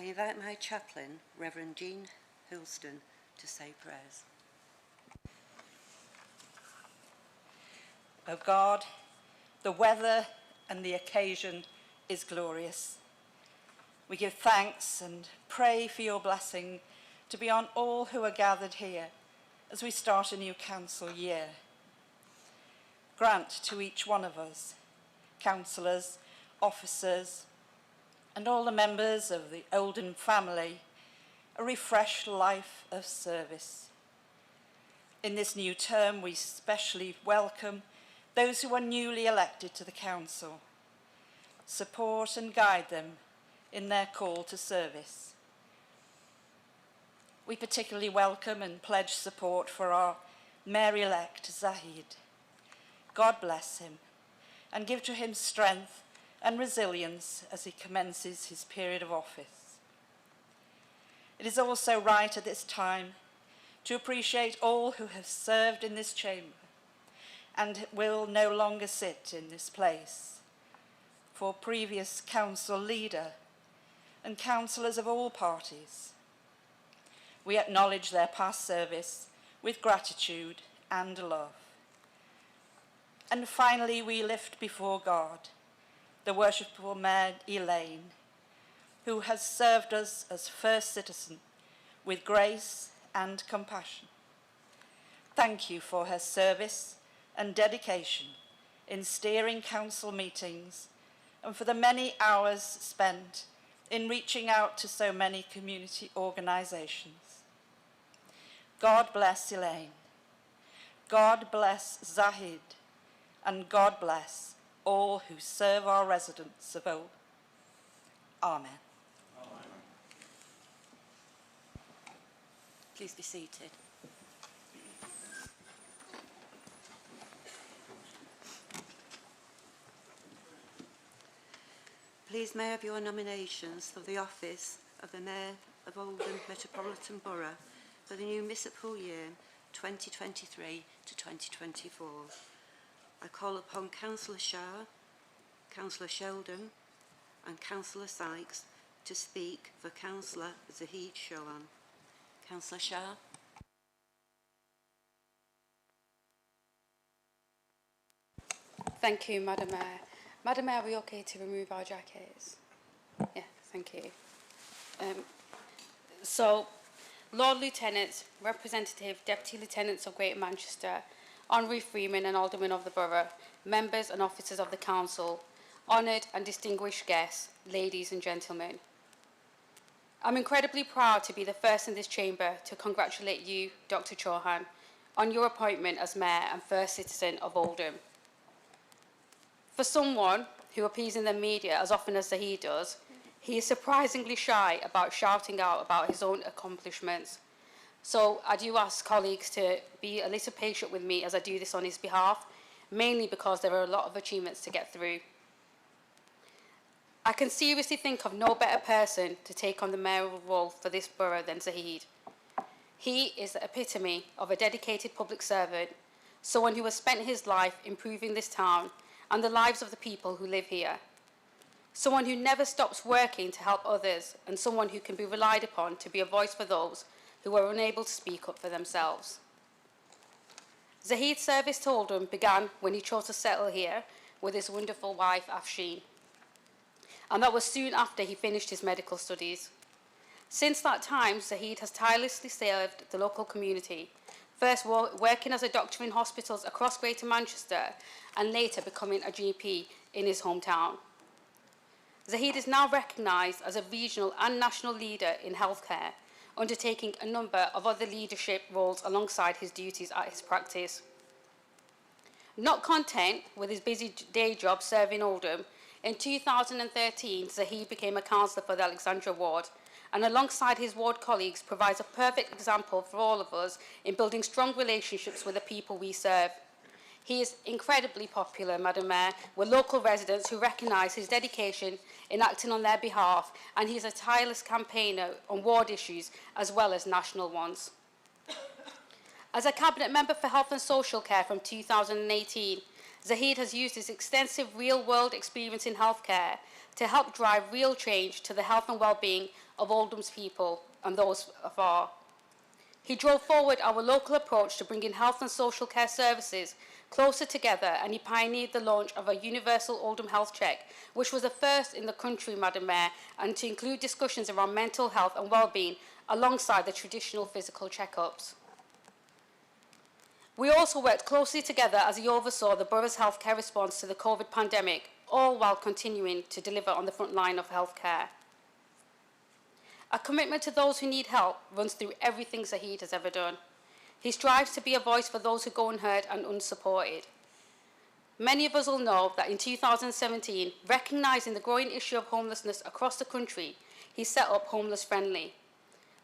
I invite my chaplain, Reverend Jean Hilston, to say prayers. O God, the weather and the occasion is glorious. We give thanks and pray for your blessing to be on all who are gathered here as we start a new council year. Grant to each one of us, councillors, officers, and all the members of the Oldham family, a refreshed life of service. In this new term, we specially welcome those who are newly elected to the council. Support and guide them in their call to service. We particularly welcome and pledge support for our Mayor-elect Zahid. God bless him and give to him strength and resilience as he commences his period of office. It is also right at this time to appreciate all who have served in this chamber and will no longer sit in this place. For previous council leader and councillors of all parties, we acknowledge their past service with gratitude and love. And finally, we lift before God the worshipful Maid Elaine, who has served us as first citizen with grace and compassion. Thank you for her service and dedication in steering council meetings and for the many hours spent in reaching out to so many community organisations. God bless Elaine, God bless Zahid, and God bless all who serve our residents of Oldham. Amen. Amen. Please be seated. Please may I have your nominations for the office of the Mayor of Oldham Metropolitan Borough for the new municipal year 2023 to 2024. I call upon Councillor Shah, Councillor Sheldon and Councillor Sykes to speak for Councillor Zahid Shohan. Councillor Shah. Thank you, Madam Mayor. Madam Mayor, are we okay to remove our jackets? Yeah, thank you. So, Lord Lieutenants, Representative, Deputy Lieutenants of Greater Manchester, Honorary Freemen and Aldermen of the Borough, members and officers of the Council, honoured and distinguished guests, ladies and gentlemen. I'm incredibly proud to be the first in this chamber to congratulate you, Dr. Chauhan, on your appointment as Mayor and first citizen of Oldham. For someone who appears in the media as often as he does, he is surprisingly shy about shouting out about his own accomplishments. So I do ask colleagues to be a little patient with me as I do this on his behalf, mainly because there are a lot of achievements to get through. I can seriously think of no better person to take on the mayoral role for this borough than Zahid. He is the epitome of a dedicated public servant, someone who has spent his life improving this town and the lives of the people who live here. Someone who never stops working to help others, and someone who can be relied upon to be a voice for those who are unable to speak up for themselves. Zahid's service to Oldham began when he chose to settle here with his wonderful wife, Afshin. And that was soon after he finished his medical studies. Since that time, Zahid has tirelessly served the local community, first working as a doctor in hospitals across Greater Manchester and later becoming a GP in his hometown. Zahid is now recognised as a regional and national leader in healthcare, undertaking a number of other leadership roles alongside his duties at his practice. Not content with his busy day job serving Oldham, in 2013 Zahid became a councillor for the Alexandra ward, and alongside his ward colleagues provides a perfect example for all of us in building strong relationships with the people we serve. He is incredibly popular, Madam Mayor, with local residents who recognise his dedication in acting on their behalf, and he is a tireless campaigner on ward issues as well as national ones. As a Cabinet Member for Health and Social Care from 2018, Zahid has used his extensive real-world experience in healthcare to help drive real change to the health and well-being of Oldham's people and those afar. He drove forward our local approach to bringing health and social care services closer together, and he pioneered the launch of a universal Oldham health check, which was the first in the country, Madam Mayor, and to include discussions around mental health and well-being alongside the traditional physical checkups. We also worked closely together as he oversaw the borough's healthcare response to the COVID pandemic, all while continuing to deliver on the front line of healthcare. A commitment to those who need help runs through everything Zahid has ever done. He strives to be a voice for those who go unheard and unsupported. Many of us will know that in 2017, recognising the growing issue of homelessness across the country, he set up Homeless Friendly.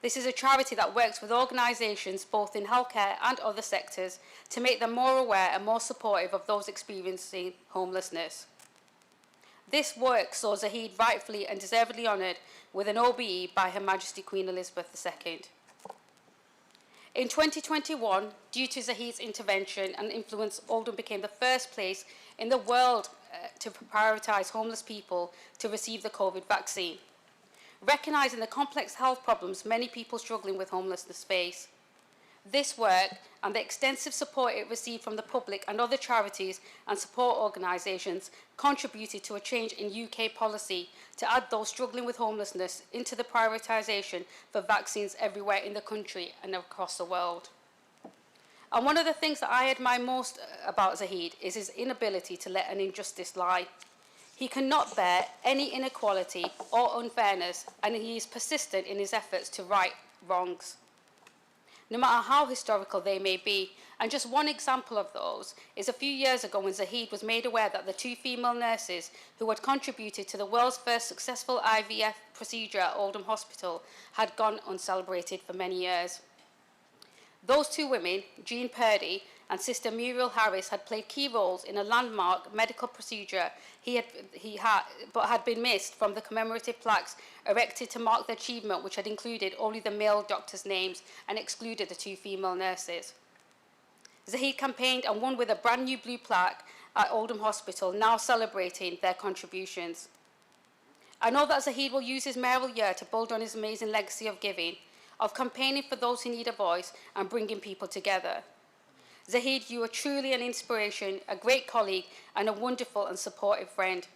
This is a charity that works with organisations both in healthcare and other sectors to make them more aware and more supportive of those experiencing homelessness. This work saw Zahid rightfully and deservedly honoured with an OBE by Her Majesty Queen Elizabeth II. In 2021, due to Zahid's intervention and influence, Oldham became the first place in the world to prioritise homeless people to receive the COVID vaccine, recognising the complex health problems many people struggling with homelessness face. This work and the extensive support it received from the public and other charities and support organisations contributed to a change in UK policy to add those struggling with homelessness into the prioritisation for vaccines everywhere in the country and across the world. And one of the things that I admire most about Zahid is his inability to let an injustice lie. He cannot bear any inequality or unfairness, and he is persistent in his efforts to right wrongs, no matter how historical they may be. And just one example of those is a few years ago when Zahid was made aware that the 2 female nurses who had contributed to the world's first successful IVF procedure at Oldham Hospital had gone uncelebrated for many years. Those 2 women, Jean Purdy and Sister Muriel Harris, had played key roles in a landmark medical procedure but had been missed from the commemorative plaques erected to mark the achievement, which had included only the male doctors' names and excluded the 2 female nurses. Zahid campaigned and won with a brand new blue plaque at Oldham Hospital, now celebrating their contributions. I know that Zahid will use his mayoral year to build on his amazing legacy of giving, of campaigning for those who need a voice and bringing people together. Zahid, you are truly an inspiration, a great colleague, and a wonderful and supportive friend.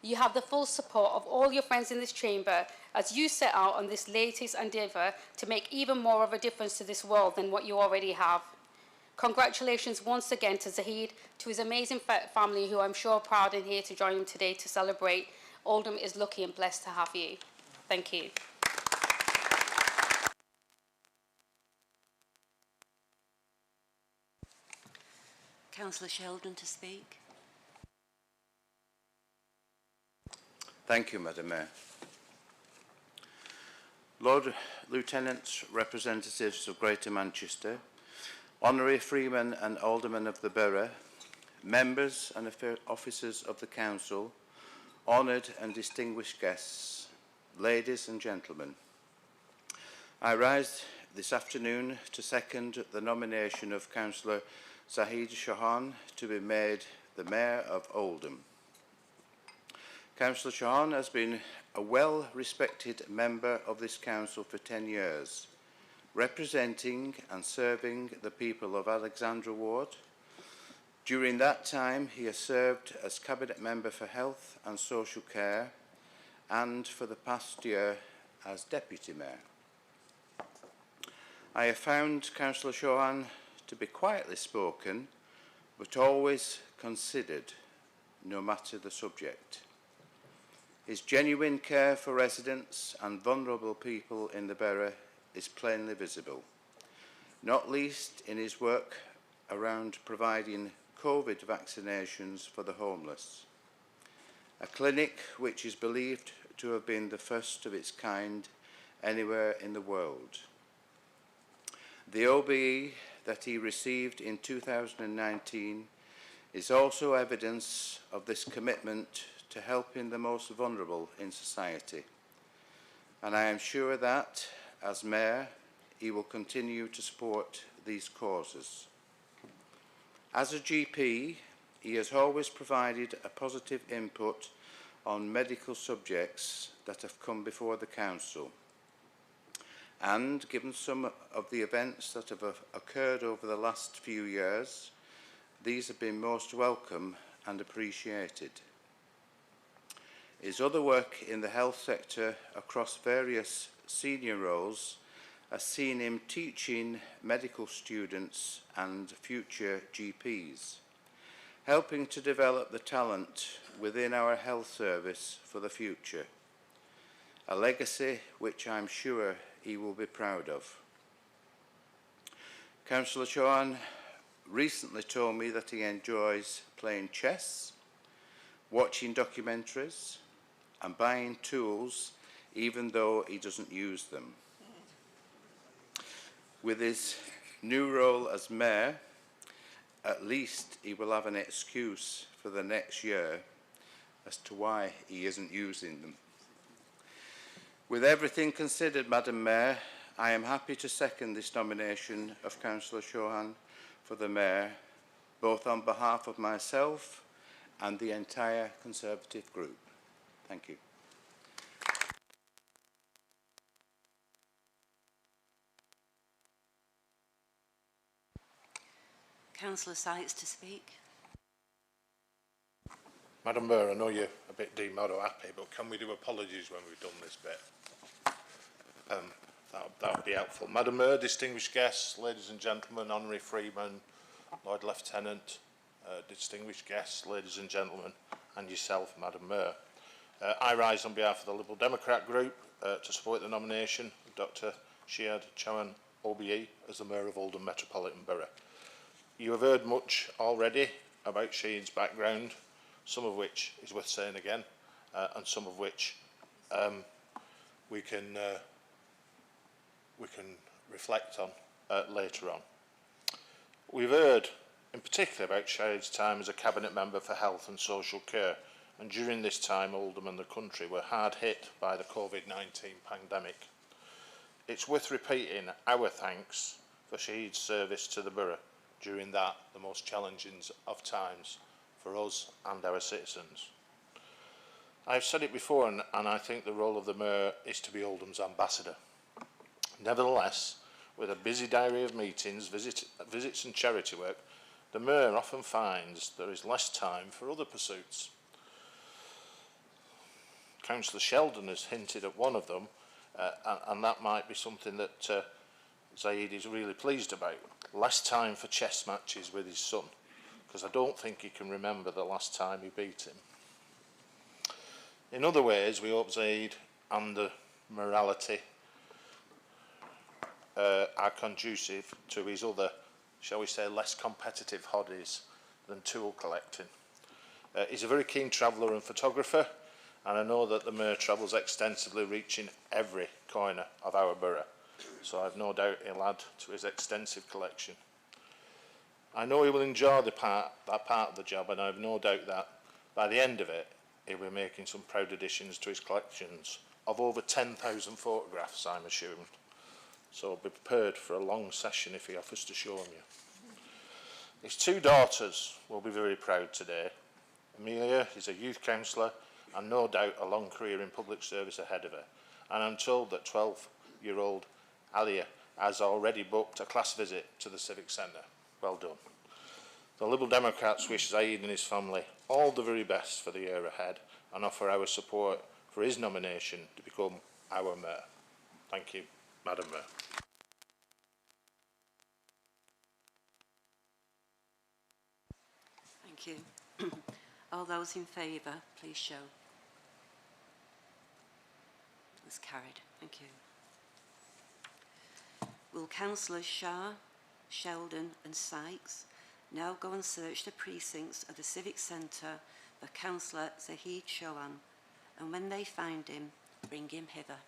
You have the full support of all your friends in this chamber as you set out on this latest endeavour to make even more of a difference to this world than what you already have. Congratulations once again to Zahid, to his amazing family, who I'm sure are proud and here to join him today to celebrate. Oldham is lucky and blessed to have you. Thank you. Councillor Sheldon to speak. Thank you, Madam Mayor. Lord Lieutenants, representatives of Greater Manchester, honorary freemen and aldermen of the borough, members and officers of the council, honoured and distinguished guests, ladies and gentlemen. I rise this afternoon to second the nomination of Councillor Zahid Chauhan to be made the Mayor of Oldham. Councillor Chauhan has been a well-respected member of this council for 10 years, representing and serving the people of Alexandra Ward. During that time, he has served as Cabinet Member for Health and Social Care, and for the past year as Deputy Mayor. I have found Councillor Chauhan to be quietly spoken, but always considered, no matter the subject. His genuine care for residents and vulnerable people in the borough is plainly visible, not least in his work around providing COVID vaccinations for the homeless, a clinic which is believed to have been the first of its kind anywhere in the world. The OBE that he received in 2019 is also evidence of this commitment to helping the most vulnerable in society. And I am sure that, as Mayor, he will continue to support these causes. As a GP, he has always provided a positive input on medical subjects that have come before the Council. And given some of the events that have occurred over the last few years, these have been most welcome and appreciated. His other work in the health sector across various senior roles has seen him teaching medical students and future GPs, helping to develop the talent within our health service for the future, a legacy which I'm sure he will be proud of. Councillor Chauhan recently told me that he enjoys playing chess, watching documentaries and buying tools even though he doesn't use them. With his new role as Mayor, at least he will have an excuse for the next year as to why he isn't using them. With everything considered, Madam Mayor, I am happy to second this nomination of Councillor Chauhan for the Mayor, both on behalf of myself and the entire Conservative group. Thank you. Councillor Sykes to speak. Madam Mayor, I know you're a bit demoralised happy, but can we do apologies when we've done this bit? That would be helpful. Madam Mayor, distinguished guests, ladies and gentlemen, Honorary Freeman, Lord Lieutenant, distinguished guests, ladies and gentlemen, and yourself, Madam Mayor. I rise on behalf of the Liberal Democrat Group to support the nomination of Dr. Siad Chauhan OBE as the Mayor of Oldham Metropolitan Borough. You have heard much already about Siad's background, some of which is worth saying again, and some of which we can reflect on later on. We've heard in particular about Siad's time as a Cabinet Member for Health and Social Care, and during this time Oldham and the country were hard hit by the COVID-19 pandemic. It's worth repeating our thanks for Siad's service to the borough during that, the most challenging of times for us and our citizens. I've said it before, and I think the role of the Mayor is to be Oldham's ambassador. Nevertheless, with a busy diary of meetings, visits and charity work, the Mayor often finds there is less time for other pursuits. Councillor Sheldon has hinted at one of them, and that might be something that Zaid is really pleased about. Less time for chess matches with his son, because I don't think he can remember the last time he beat him. In other ways, we hope Zaid and the morality are conducive to his other, shall we say, less competitive hobbies than tool collecting. He's a very keen traveller and photographer, and I know that the Mayor travels extensively, reaching every corner of our borough, so I've no doubt he'll add to his extensive collection. I know he will enjoy that part of the job, and I have no doubt that by the end of it, he'll be making some proud additions to his collections of over 10,000 photographs, I'm assumed. So be prepared for a long session if he offers to show them you. His two daughters will be very proud today. Amelia is a youth councillor and no doubt a long career in public service ahead of her. And I'm told that 12-year-old Alia has already booked a class visit to the Civic Centre. Well done. The Liberal Democrats wish Zaid and his family all the very best for the year ahead and offer our support for his nomination to become our Mayor. Thank you, Madam Mayor. Thank you. All those in favour, please show. That's carried. Thank you. Will Councillors Shah, Sheldon and Sykes now go and search the precincts of the Civic Centre for Councillor Zaid Chauhan, and when they find him, bring him hither.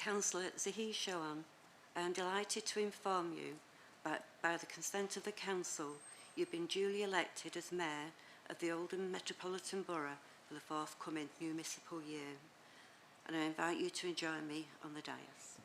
Councillor Zahid Shohan, I am delighted to inform you that by the consent of the Council, you've been duly elected as Mayor of the Oldham Metropolitan Borough for the forthcoming municipal year. And I invite you to join me on the dais.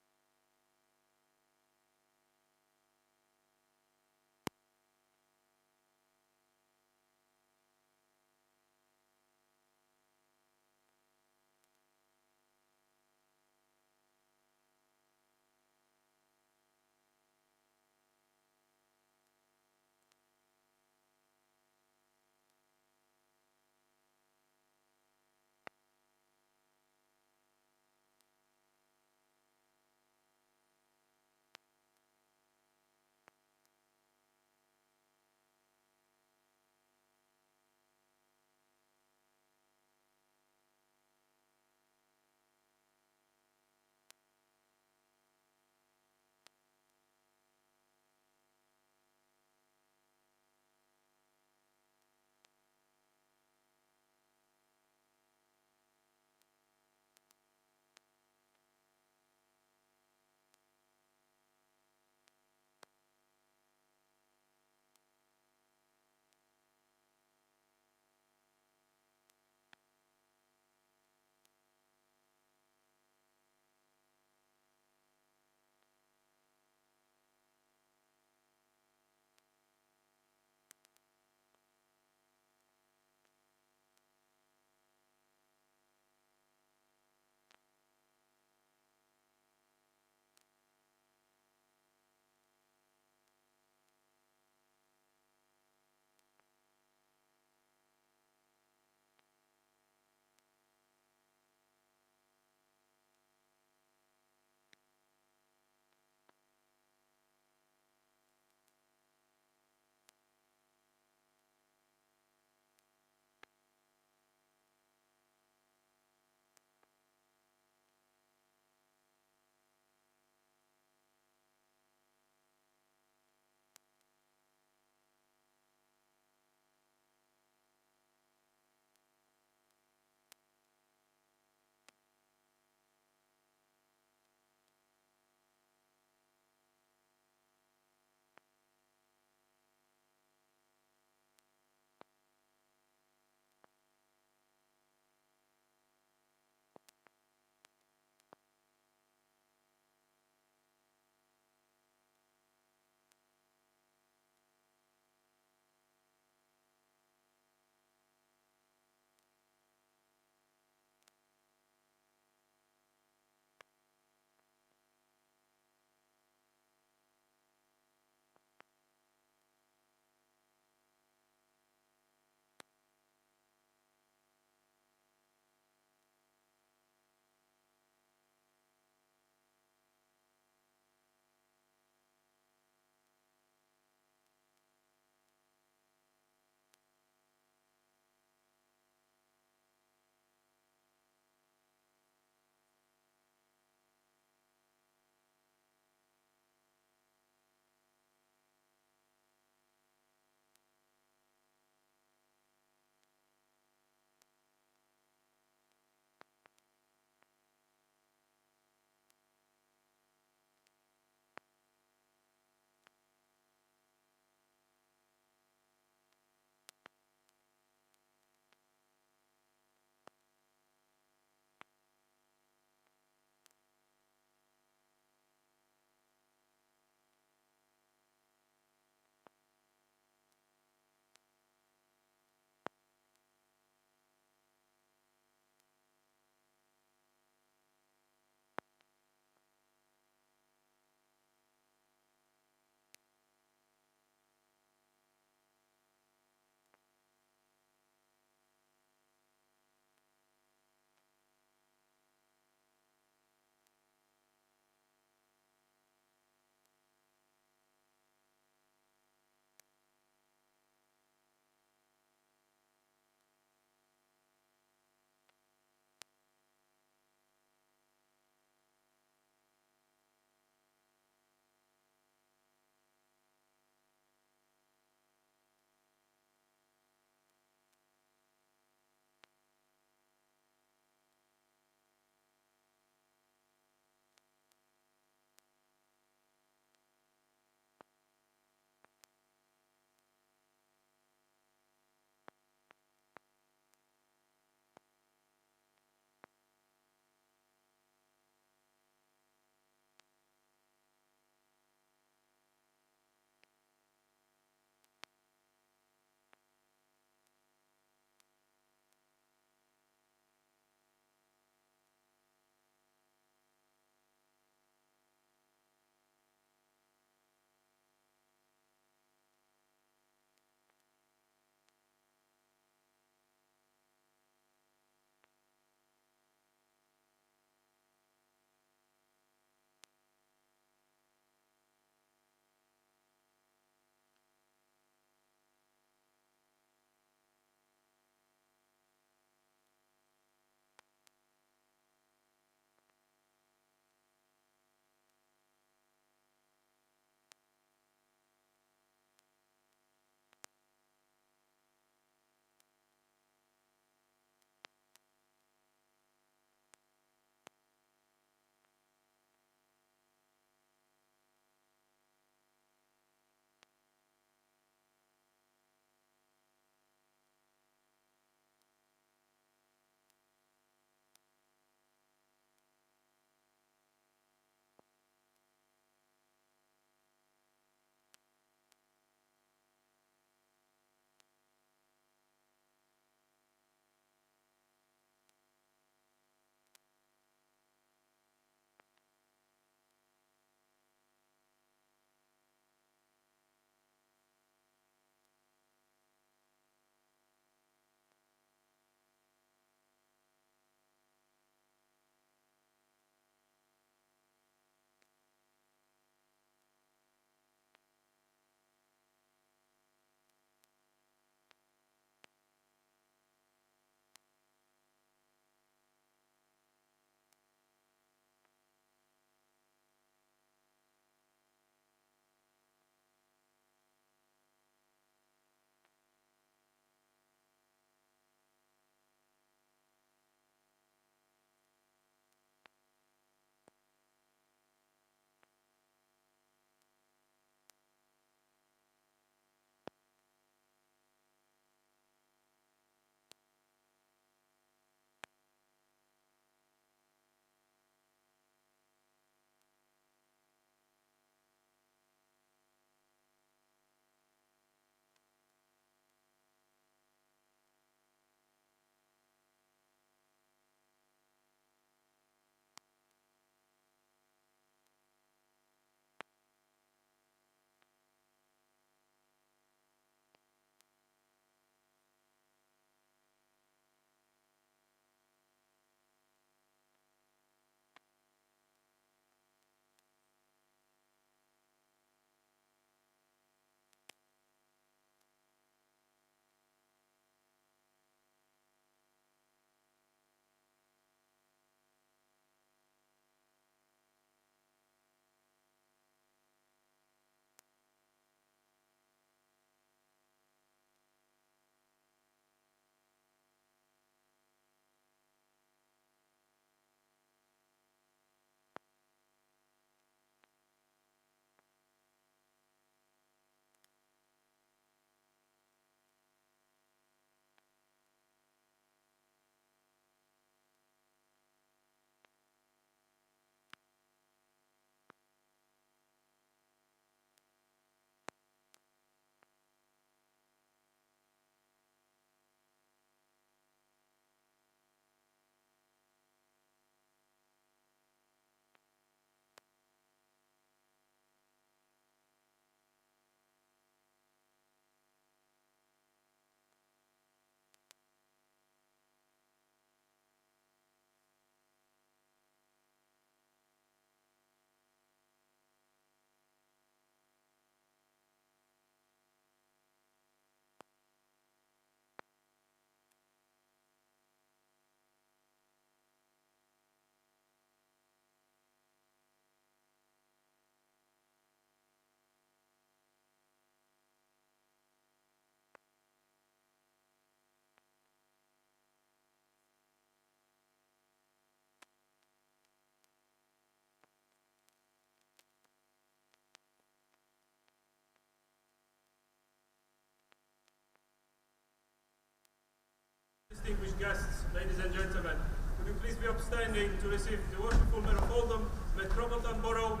Distinguished guests, ladies and gentlemen, would you please be upstanding to receive the worshipful Mayor of Oldham, Metropolitan Borough,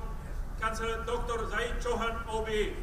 Councillor Dr. Zaid Chauhan, OBE.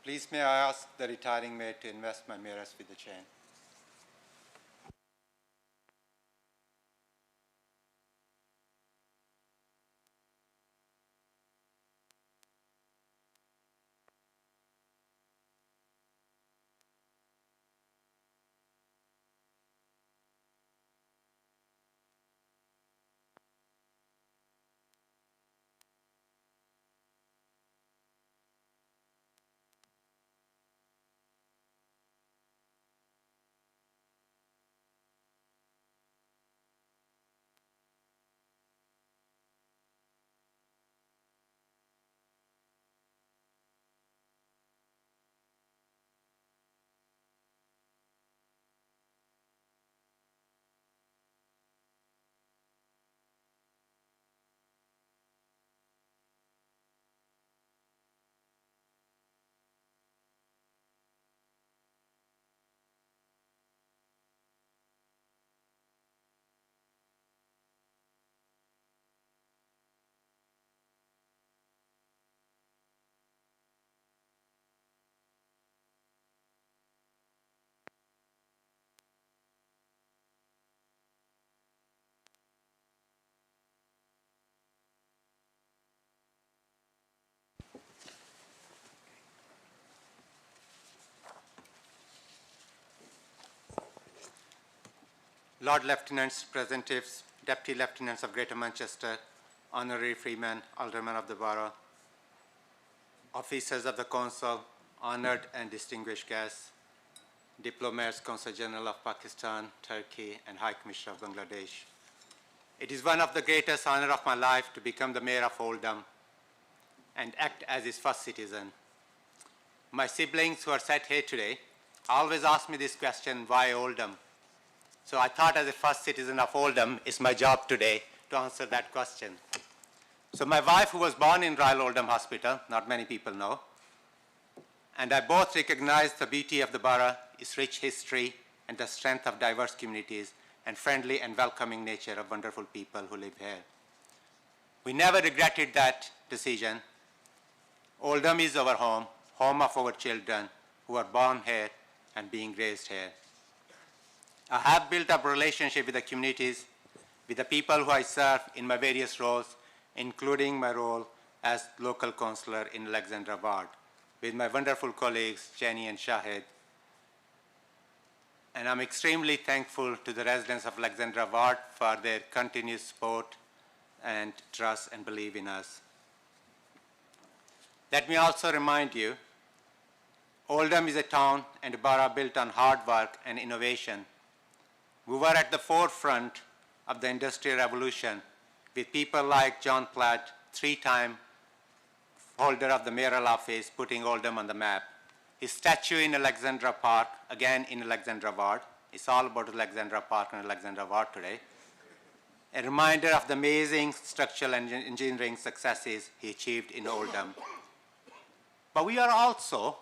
Please may I ask the retiring mayor to invest my mayoress with the chain. Lord Lieutenants, Representatives, Deputy Lieutenants of Greater Manchester, Honorary Freemen, Aldermen of the Borough, Officers of the Council, honoured and distinguished guests, diplomats, Consul General of Pakistan, Turkey, and High Commissioner of Bangladesh. It is one of the greatest honors of my life to become the Mayor of Oldham and act as its first citizen. My siblings who are sat here today always ask me this question, why Oldham? So I thought as a first citizen of Oldham, it's my job today to answer that question. So my wife, who was born in Royal Oldham Hospital, not many people know, and I both recognize the beauty of the borough, its rich history, and the strength of diverse communities, and friendly and welcoming nature of wonderful people who live here. We never regretted that decision. Oldham is our home, home of our children who are born here and being raised here. I have built up a relationship with the communities, with the people who I serve in my various roles, including my role as local councillor in Alexandra Ward, with my wonderful colleagues, Jenny and Shahid, And I'm extremely thankful to the residents of Alexandra Ward for their continuous support and trust and belief in us. Let me also remind you, Oldham is a town and a borough built on hard work and innovation. We were at the forefront of the Industrial Revolution with people like John Platt, 3-time holder of the mayoral office, putting Oldham on the map. His statue in Alexandra Park, again in Alexandra Ward, it's all about Alexandra Park and Alexandra Ward today, a reminder of the amazing structural and engineering successes he achieved in Oldham. But we are also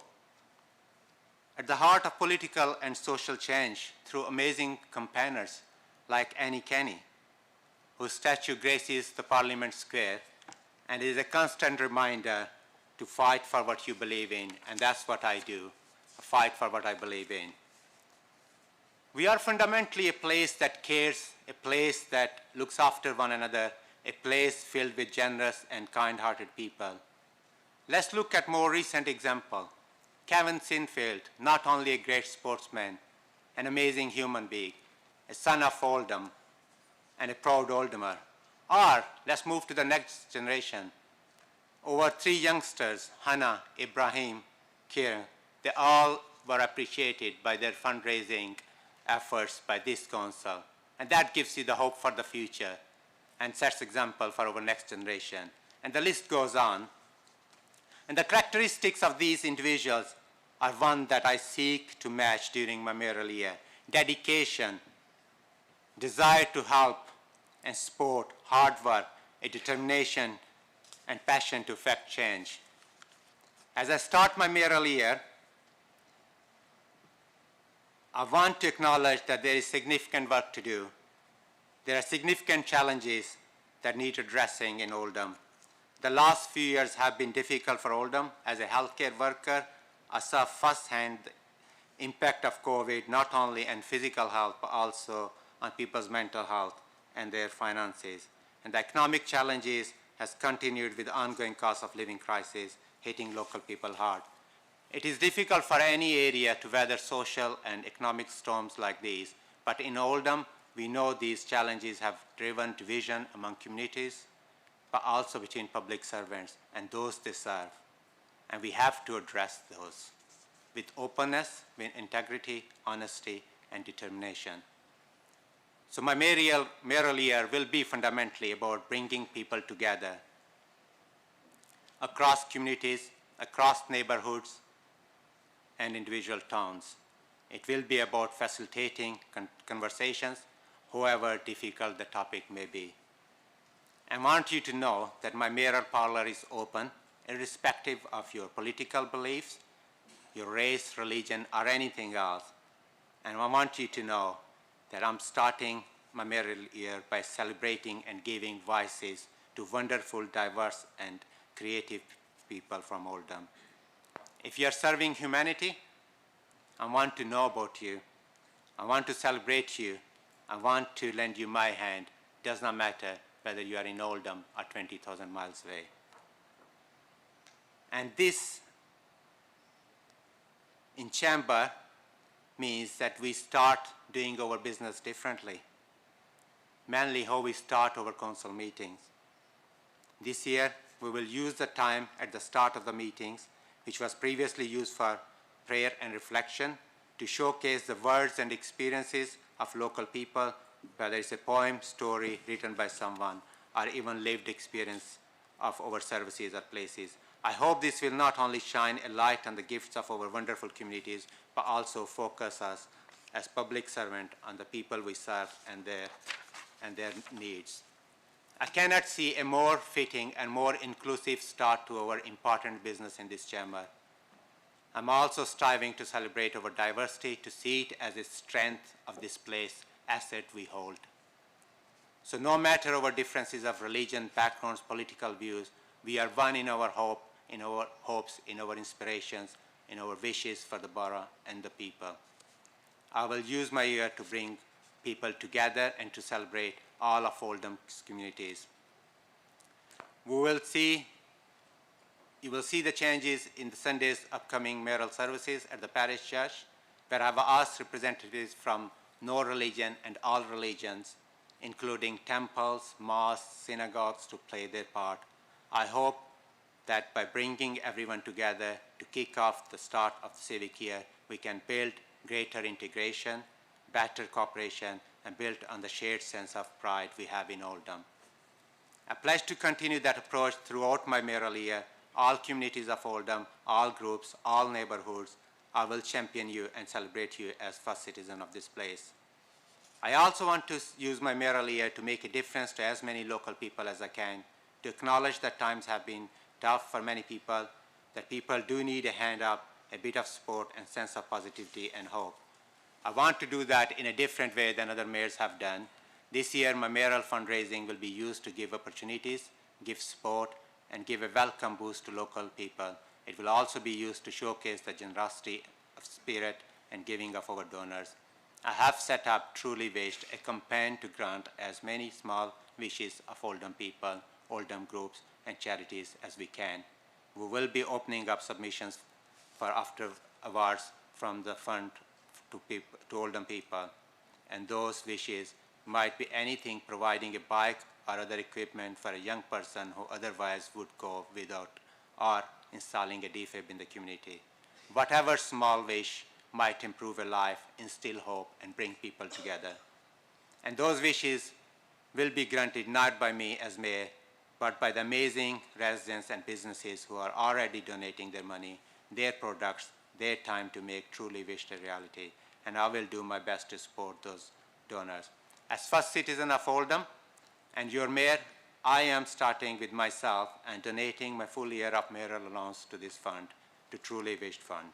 at the heart of political and social change through amazing campaigners like Annie Kenny, whose statue graces the Parliament Square and is a constant reminder to fight for what you believe in, and that's what I do, fight for what I believe in. We are fundamentally a place that cares, a place that looks after one another, a place filled with generous and kind-hearted people. Let's look at more recent example. Kevin Sinfield, not only a great sportsman, an amazing human being, a son of Oldham, and a proud Oldhamer. Or, let's move to the next generation. Over 3 youngsters, Hannah, Ibrahim, Kieran, they all were appreciated by their fundraising efforts by this council. And that gives you the hope for the future and sets example for our next generation. And the list goes on. And the characteristics of these individuals are one that I seek to match during my mayoral year. Dedication, desire to help and support, hard work, a determination and passion to effect change. As I start my mayoral year, I want to acknowledge that there is significant work to do. There are significant challenges that need addressing in Oldham. The last few years have been difficult for Oldham. As a healthcare worker, I saw firsthand the impact of COVID, not only on physical health, but also on people's mental health and their finances. And the economic challenges has continued with the ongoing cost of living crisis hitting local people hard. It is difficult for any area to weather social and economic storms like these, but in Oldham, we know these challenges have driven division among communities, but also between public servants and those they serve. And we have to address those with openness, with integrity, honesty, and determination. So my mayoral year will be fundamentally about bringing people together across communities, across neighborhoods, and individual towns. It will be about facilitating conversations, however difficult the topic may be. I want you to know that my mayoral parlor is open, irrespective of your political beliefs, your race, religion, or anything else. And I want you to know that I'm starting my mayoral year by celebrating and giving voices to wonderful, diverse, and creative people from Oldham. If you're serving humanity, I want to know about you. I want to celebrate you. I want to lend you my hand. It does not matter whether you are in Oldham or 20,000 miles away. And this in chamber means that we start doing our business differently, mainly how we start our council meetings. This year, we will use the time at the start of the meetings, which was previously used for prayer and reflection, to showcase the words and experiences of local people, whether it's a poem, story written by someone, or even lived experience of our services or places. I hope this will not only shine a light on the gifts of our wonderful communities, but also focus us as public servants on the people we serve and their needs. I cannot see a more fitting and more inclusive start to our important business in this chamber. I'm also striving to celebrate our diversity, to see it as a strength of this place, asset we hold. So no matter our differences of religion, backgrounds, political views, we are one in our hope, in our hopes, in our inspirations, in our wishes for the borough and the people. I will use my year to bring people together and to celebrate all of Oldham's communities. You will see the changes in the Sunday's upcoming mayoral services at the parish church. where I have asked representatives from no religion and all religions, including temples, mosques, synagogues, to play their part. I hope that by bringing everyone together to kick off the start of the civic year, we can build greater integration, better cooperation, and build on the shared sense of pride we have in Oldham. I pledge to continue that approach throughout my mayoral year. All communities of Oldham, all groups, all neighborhoods, I will champion you and celebrate you as first citizen of this place. I also want to use my mayoral year to make a difference to as many local people as I can, to acknowledge that times have been tough for many people, that people do need a hand up, a bit of support, and sense of positivity and hope. I want to do that in a different way than other mayors have done. This year, my mayoral fundraising will be used to give opportunities, give support, and give a welcome boost to local people. It will also be used to showcase the generosity of spirit and giving of our donors. I have set up Truly Wished, a campaign to grant as many small wishes of Oldham people, Oldham groups, and charities as we can. We will be opening up submissions for after awards from the fund to Oldham people. And those wishes might be anything, providing a bike or other equipment for a young person who otherwise would go without, or installing a defib in the community. Whatever small wish might improve a life, instill hope, and bring people together. And those wishes will be granted not by me as mayor, but by the amazing residents and businesses who are already donating their money, their products, their time to make Truly Wished a reality. And I will do my best to support those donors. As first citizen of Oldham and your mayor, I am starting with myself and donating my full year of mayoral allowance to this fund, to Truly Wished Fund.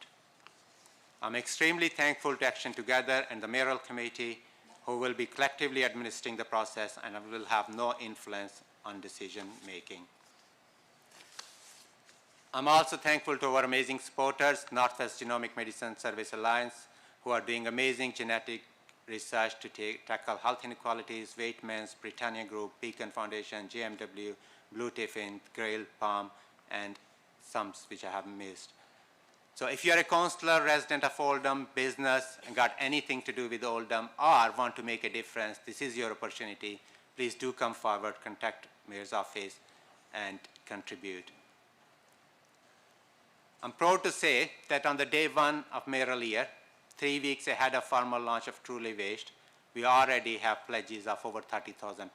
I'm extremely thankful to Action Together and the mayoral committee, who will be collectively administering the process, and I will have no influence on decision making. I'm also thankful to our amazing supporters, Northwest Genomic Medicine Service Alliance, who are doing amazing genetic research to tackle health inequalities, Waitmans, Britannia Group, Beacon Foundation, JMW, Blue Tiffin, Grail, Palm, and some which I haven't missed. So if you're a councillor, resident of Oldham, business, and got anything to do with Oldham, or want to make a difference, this is your opportunity. Please do come forward, contact Mayor's office, and contribute. I'm proud to say that on the day one of mayoral year, 3 weeks ahead of formal launch of Truly Wished, we already have pledges of over £30,000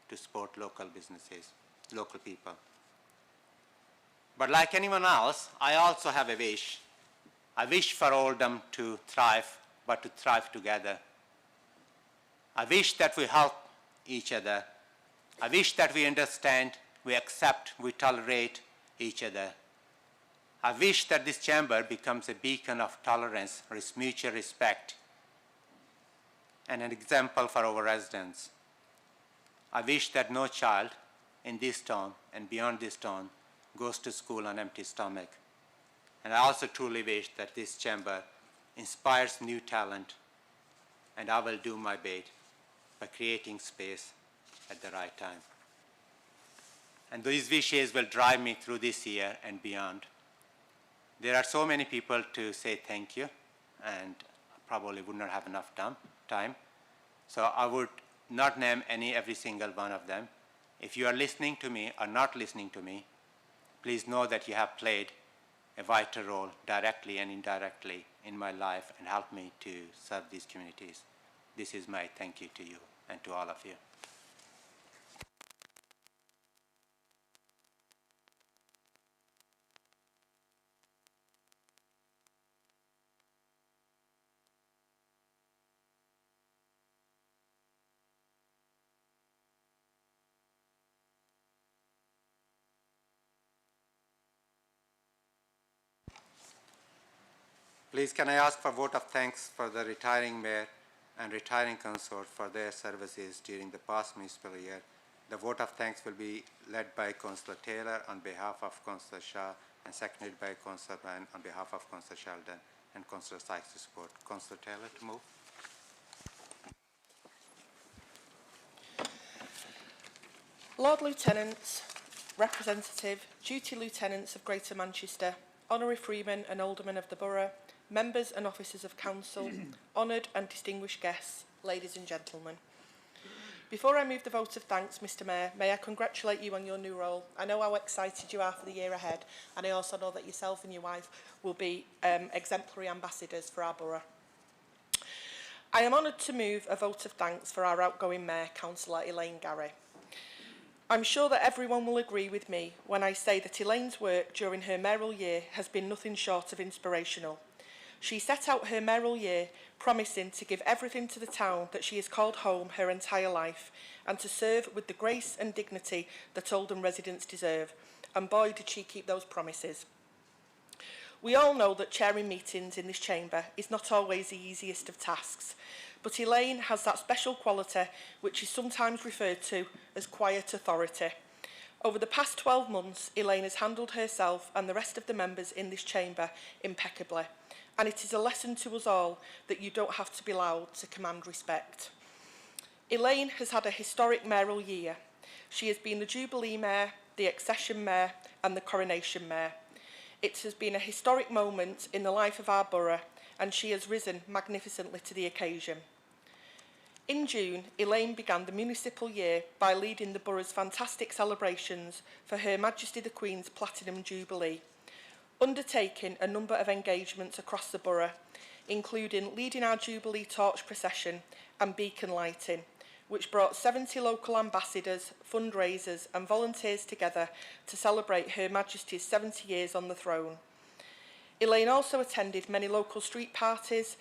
to support local businesses, local people. But like anyone else, I also have a wish. I wish for Oldham to thrive, but to thrive together. I wish that we help each other. I wish that we understand, we accept, we tolerate each other. I wish that this chamber becomes a beacon of tolerance, mutual respect, and an example for our residents. I wish that no child in this town and beyond this town goes to school on empty stomach. And I also truly wish that this chamber inspires new talent, and I will do my bit by creating space at the right time. And these wishes will drive me through this year and beyond. There are so many people to say thank you, and probably would not have enough time. So I would not name every single one of them. If you are listening to me or not listening to me, please know that you have played a vital role directly and indirectly in my life and helped me to serve these communities. This is my thank you to you and to all of you. Please, can I ask for a vote of thanks for the retiring mayor and retiring consort for their services during the past municipal year. The vote of thanks will be led by Councillor Taylor on behalf of Councillor Shah and seconded by Councillor Bryan on behalf of Councillor Sheldon and Councillor Sykes to support. Councillor Taylor to move. Lord Lieutenants, Representative, Duty Lieutenants of Greater Manchester, Honorary Freemen and Aldermen of the Borough, members and officers of council, honoured and distinguished guests, ladies and gentlemen. Before I move the vote of thanks, Mr Mayor, may I congratulate you on your new role. I know how excited you are for the year ahead, and I also know that yourself and your wife will be exemplary ambassadors for our borough. I am honoured to move a vote of thanks for our outgoing Mayor, Councillor Elaine Garry. I'm sure that everyone will agree with me when I say that Elaine's work during her mayoral year has been nothing short of inspirational. She set out her mayoral year promising to give everything to the town that she has called home her entire life and to serve with the grace and dignity that Oldham residents deserve. And boy, did she keep those promises. We all know that chairing meetings in this chamber is not always the easiest of tasks, but Elaine has that special quality which is sometimes referred to as quiet authority. Over the past 12 months, Elaine has handled herself and the rest of the members in this chamber impeccably, and it is a lesson to us all that you don't have to be loud to command respect. Elaine has had a historic mayoral year. She has been the Jubilee Mayor, the Accession Mayor and the Coronation Mayor. It has been a historic moment in the life of our borough, and she has risen magnificently to the occasion. In June, Elaine began the municipal year by leading the borough's fantastic celebrations for Her Majesty the Queen's Platinum Jubilee, undertaking a number of engagements across the borough, including leading our Jubilee torch procession and beacon lighting, which brought 70 local ambassadors, fundraisers and volunteers together to celebrate Her Majesty's 70 years on the throne. Elaine also attended many local street parties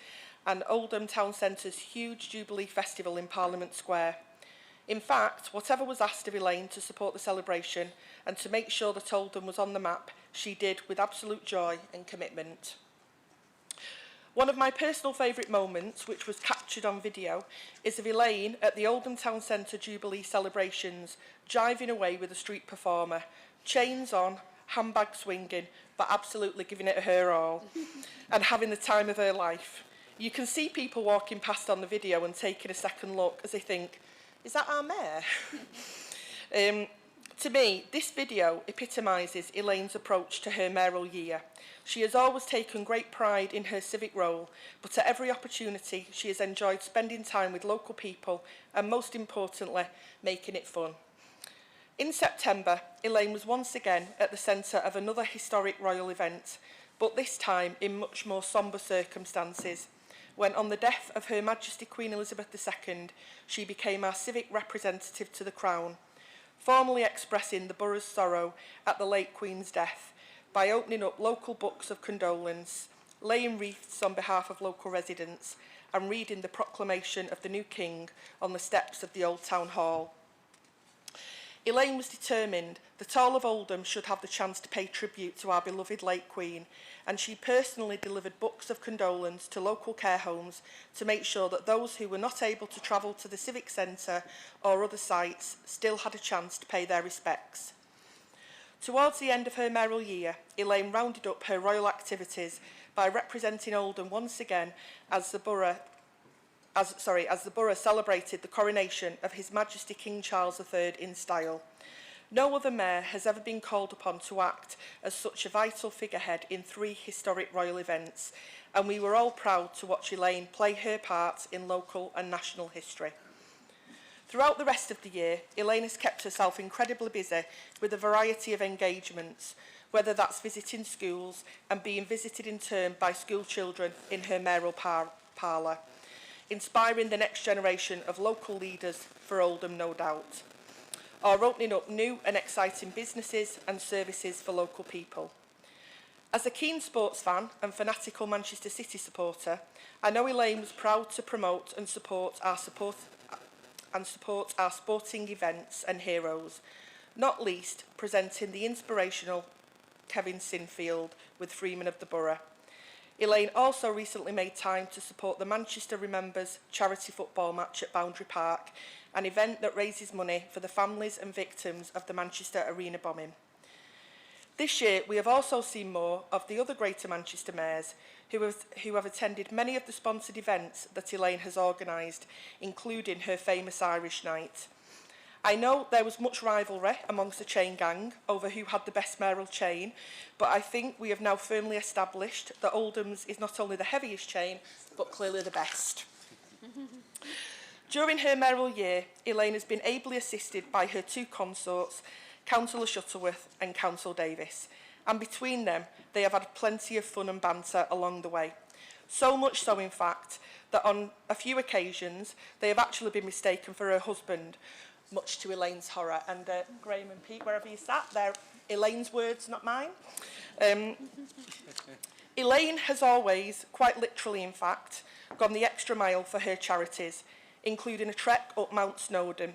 and Oldham Town Centre's huge Jubilee Festival in Parliament Square. In fact, whatever was asked of Elaine to support the celebration and to make sure that Oldham was on the map, she did with absolute joy and commitment. One of my personal favourite moments, which was captured on video, is of Elaine at the Oldham Town Centre Jubilee celebrations, jiving away with a street performer, chains on, handbag swinging, but absolutely giving it her all, and having the time of her life. You can see people walking past on the video and taking a second look as they think, is that our mayor? To me, this video epitomises Elaine's approach to her mayoral year. She has always taken great pride in her civic role, but at every opportunity she has enjoyed spending time with local people and, most importantly, making it fun. In September, Elaine was once again at the centre of another historic royal event, but this time in much more sombre circumstances, when on the death of Her Majesty Queen Elizabeth II, she became our civic representative to the Crown, formally expressing the borough's sorrow at the late Queen's death by opening up local books of condolence, laying wreaths on behalf of local residents and reading the proclamation of the new King on the steps of the Old Town Hall. Elaine was determined that all of Oldham should have the chance to pay tribute to our beloved late Queen, and she personally delivered books of condolence to local care homes to make sure that those who were not able to travel to the Civic Centre or other sites still had a chance to pay their respects. Towards the end of her mayoral year, Elaine rounded up her royal activities by representing Oldham once again as the borough celebrated the coronation of His Majesty King Charles III in style. No other mayor has ever been called upon to act as such a vital figurehead in 3 historic royal events, and we were all proud to watch Elaine play her part in local and national history. Throughout the rest of the year, Elaine has kept herself incredibly busy with a variety of engagements, whether that's visiting schools and being visited in turn by school children in her mayoral parlour, inspiring the next generation of local leaders for Oldham, no doubt, or opening up new and exciting businesses and services for local people. As a keen sports fan and fanatical Manchester City supporter, I know Elaine was proud to promote and support our sporting events and heroes, not least presenting the inspirational Kevin Sinfield with Freeman of the Borough. Elaine also recently made time to support the Manchester Remembers charity football match at Boundary Park, an event that raises money for the families and victims of the Manchester Arena bombing. This year, we have also seen more of the other Greater Manchester mayors who have attended many of the sponsored events that Elaine has organised, including her famous Irish Night. I know there was much rivalry amongst the chain gang over who had the best mayoral chain, but I think we have now firmly established that Oldham's is not only the heaviest chain, but clearly the best. During her mayoral year, Elaine has been ably assisted by her two consorts, Councillor Shuttleworth and Councillor Davis, and between them, they have had plenty of fun and banter along the way. So much so, in fact, that on a few occasions, they have actually been mistaken for her husband, much to Elaine's horror. And Graham and Pete, wherever you sat, they're Elaine's words, not mine. Elaine has always, quite literally in fact, gone the extra mile for her charities, including a trek up Mount Snowdon.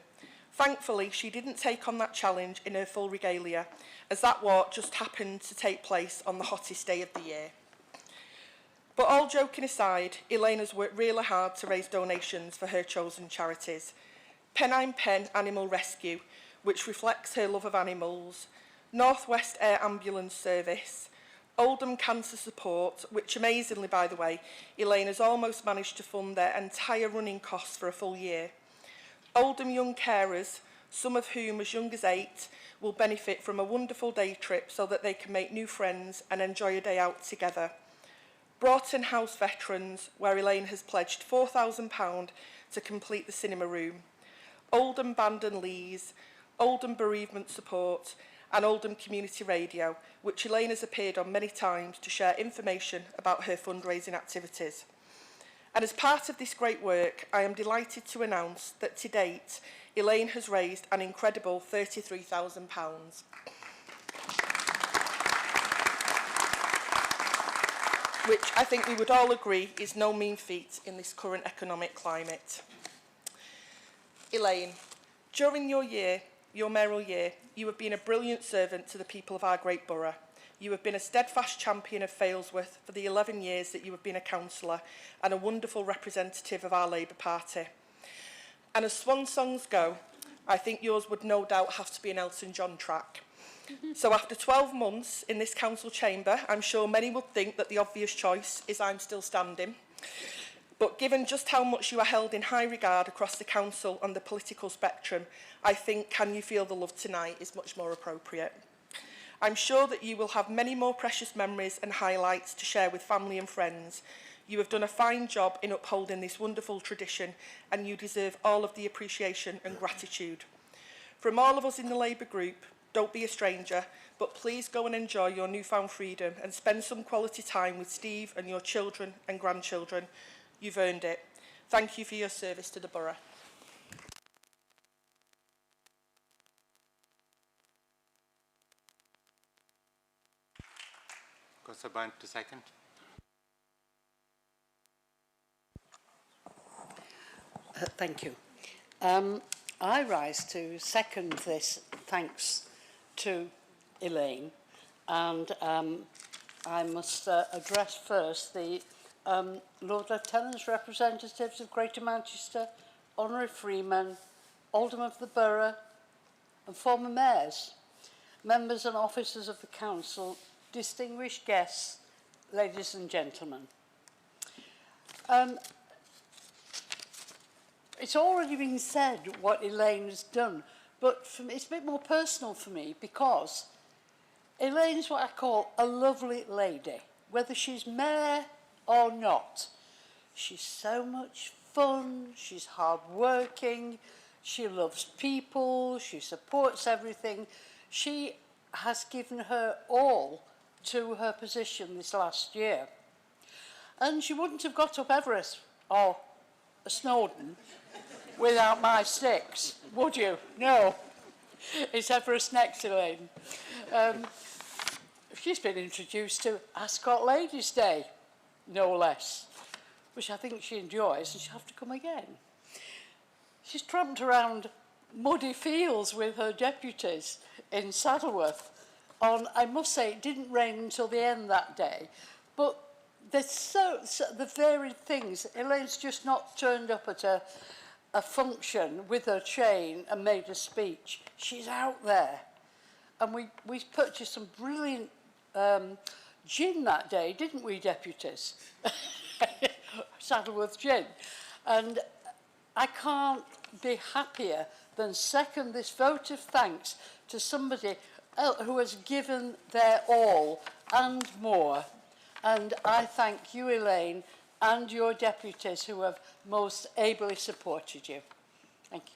Thankfully, she didn't take on that challenge in her full regalia, as that walk just happened to take place on the hottest day of the year. But all joking aside, Elaine has worked really hard to raise donations for her chosen charities. Pennine Pen Animal Rescue, which reflects her love of animals, North West Air Ambulance Service, Oldham Cancer Support, which amazingly, by the way, Elaine has almost managed to fund their entire running costs for a full year. Oldham Young Carers, some of whom as young as 8, will benefit from a wonderful day trip so that they can make new friends and enjoy a day out together. Broughton House Veterans, where Elaine has pledged £4,000 to complete the cinema room. Oldham Band and Lees, Oldham Bereavement Support, and Oldham Community Radio, which Elaine has appeared on many times to share information about her fundraising activities. And as part of this great work, I am delighted to announce that to date, Elaine has raised an incredible £33,000. Which I think we would all agree is no mean feat in this current economic climate. Elaine, during your mayoral year, you have been a brilliant servant to the people of our great borough. You have been a steadfast champion of Failsworth for the 11 years that you have been a councillor and a wonderful representative of our Labour Party. And as swan songs go, I think yours would no doubt have to be an Elton John track. So after 12 months in this council chamber, I'm sure many would think that the obvious choice is I'm Still Standing. But given just how much you are held in high regard across the council and the political spectrum, I think Can You Feel the Love Tonight is much more appropriate. I'm sure that you will have many more precious memories and highlights to share with family and friends. You have done a fine job in upholding this wonderful tradition, and you deserve all of the appreciation and gratitude. From all of us in the Labour group, don't be a stranger, but please go and enjoy your newfound freedom and spend some quality time with Steve and your children and grandchildren. You've earned it. Thank you for your service to the borough. Councillor Bryant to second. Thank you. I rise to second this thanks to Elaine, and I must address first the Lord Lieutenant's representatives of Greater Manchester, Honorary Freemen, Oldham of the Borough and former mayors, members and officers of the council, distinguished guests, ladies and gentlemen. It's already been said what Elaine has done, but for me, it's a bit more personal for me because Elaine is what I call a lovely lady, whether she's mayor or not. She's so much fun, she's hard-working, she loves people, she supports everything. She has given her all to her position this last year. And she wouldn't have got up Everest or Snowdon without my sticks, would you? No. It's Everest next, Elaine. She's been introduced to Ascot Ladies' Day, no less, which I think she enjoys, and she'll have to come again. She's tramped around muddy fields with her deputies in Saddleworth on, I must say, it didn't rain until the end that day, but there's the varied things. Elaine's just not turned up at a function with her chain and made a speech. She's out there. And we purchased some brilliant gin that day, didn't we, deputies? Saddleworth gin. And I can't be happier than second this vote of thanks to somebody who has given their all and more. And I thank you, Elaine, and your deputies who have most ably supported you. Thank you.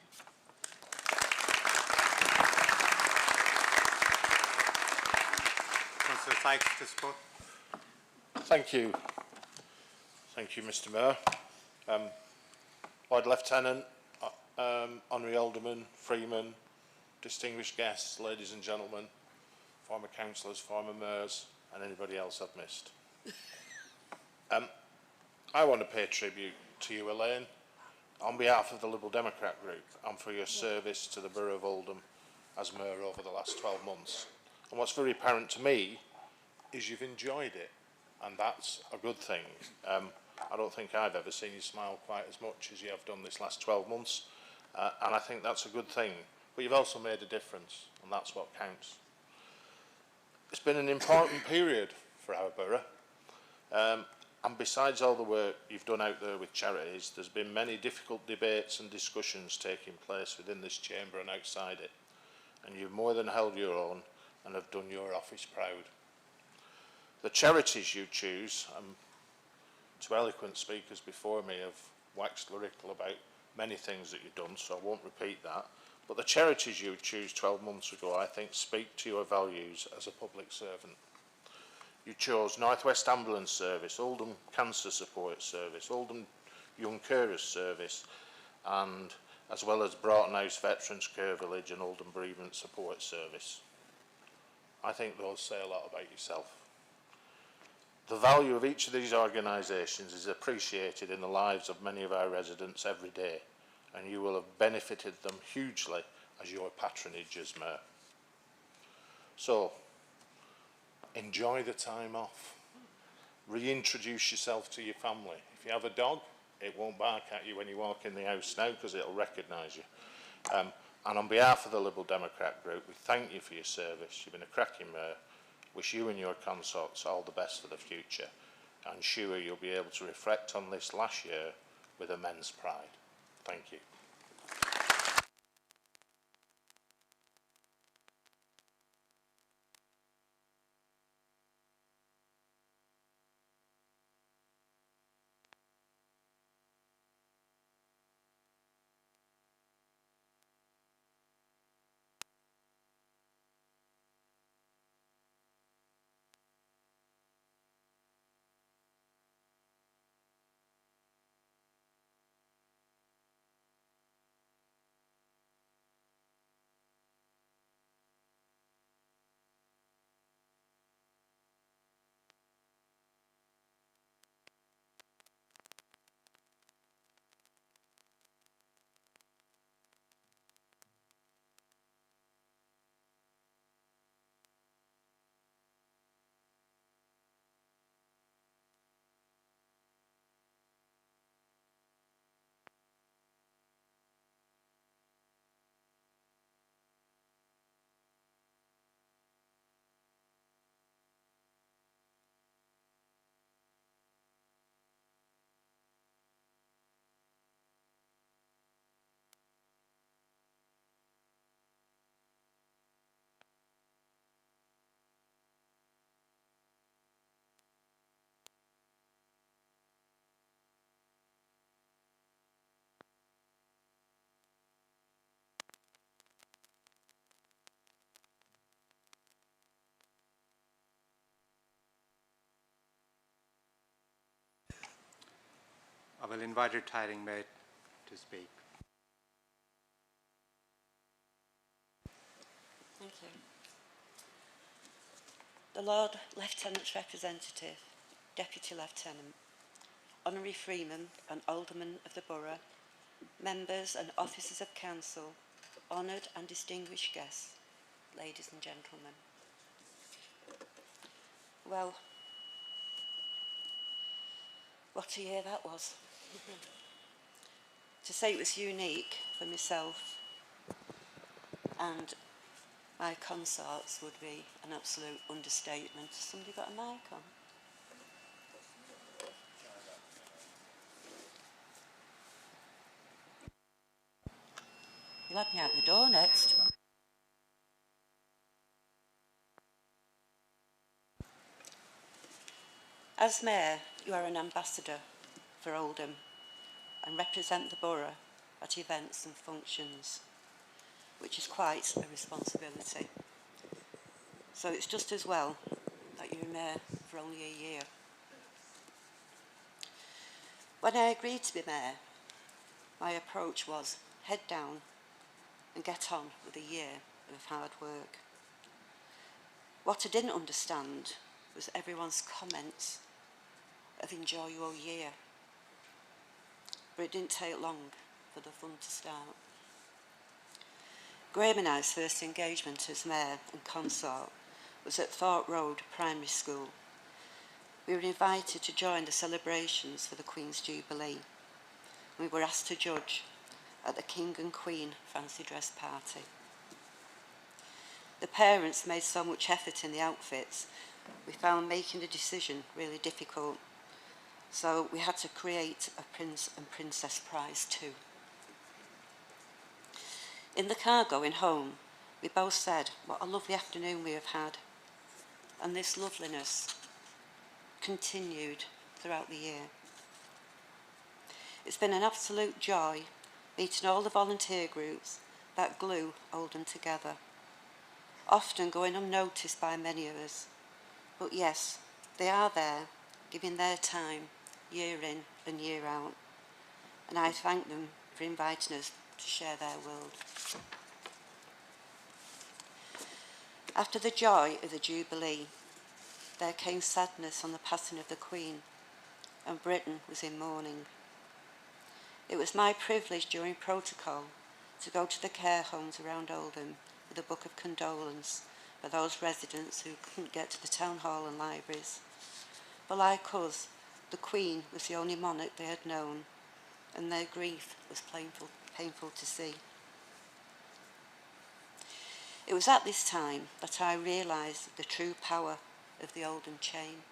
Councillor Sykes to support. Thank you. Thank you, Mr Mayor. Lord Lieutenant, Honorary Alderman, Freeman, distinguished guests, ladies and gentlemen, former councillors, former mayors, and anybody else I've missed. I want to pay tribute to you, Elaine, on behalf of the Liberal Democrat group and for your service to the Borough of Oldham as Mayor over the last 12 months. And what's very apparent to me is you've enjoyed it, and that's a good thing. I don't think I've ever seen you smile quite as much as you have done this last 12 months, and I think that's a good thing. But you've also made a difference, and that's what counts. It's been an important period for our borough, and besides all the work you've done out there with charities, there's been many difficult debates and discussions taking place within this chamber and outside it, and you've more than held your own and have done your office proud. The charities you choose, two eloquent speakers before me have waxed lyrical about many things that you've done, so I won't repeat that. But the charities you choose 12 months ago, I think, speak to your values as a public servant. You chose North West Ambulance Service, Oldham Cancer Support Service, Oldham Young Carers Service, and as well as Broughton House Veterans Care Village and Oldham Bereavement Support Service. I think those say a lot about yourself. The value of each of these organisations is appreciated in the lives of many of our residents every day, and you will have benefited them hugely as your patronage as Mayor. So, enjoy the time off. Reintroduce yourself to your family. If you have a dog, it won't bark at you when you walk in the house now because it'll recognise you. And on behalf of the Liberal Democrat group, we thank you for your service. You've been a cracking Mayor. Wish you and your consorts all the best for the future, and sure you'll be able to reflect on this last year with immense pride. Thank you. I will invite retiring Mayor to speak. Thank you. The Lord Lieutenant's Representative, Deputy Lieutenant, Honorary Freeman and Aldermen of the Borough, members and officers of Council, honoured and distinguished guests, ladies and gentlemen. Well, what a year that was. To say it was unique for myself and my consorts would be an absolute understatement. Somebody got a mic on? let me out the door next. As Mayor, you are an ambassador for Oldham and represent the borough at events and functions, which is quite a responsibility. So it's just as well that you're Mayor for only a year. When I agreed to be Mayor, my approach was head down and get on with a year of hard work. What I didn't understand was everyone's comments of enjoy your year. But it didn't take long for the fun to start. Graham and I's first engagement as Mayor and Consort was at Thorpe Road Primary School. We were invited to join the celebrations for the Queen's Jubilee. We were asked to judge at the King and Queen fancy dress party. The parents made so much effort in the outfits, we found making a decision really difficult. So we had to create a Prince and Princess prize too. In the car going home, we both said what a lovely afternoon we have had. And this loveliness continued throughout the year. It's been an absolute joy meeting all the volunteer groups that glue Oldham together, often going unnoticed by many of us. But yes, they are there, giving their time, year in and year out. And I thank them for inviting us to share their world. After the joy of the Jubilee, there came sadness on the passing of the Queen, and Britain was in mourning. It was my privilege during protocol to go to the care homes around Oldham with a book of condolence for those residents who couldn't get to the town hall and libraries. But like us, the Queen was the only monarch they had known, and their grief was painful to see. It was at this time that I realised the true power of the Oldham chain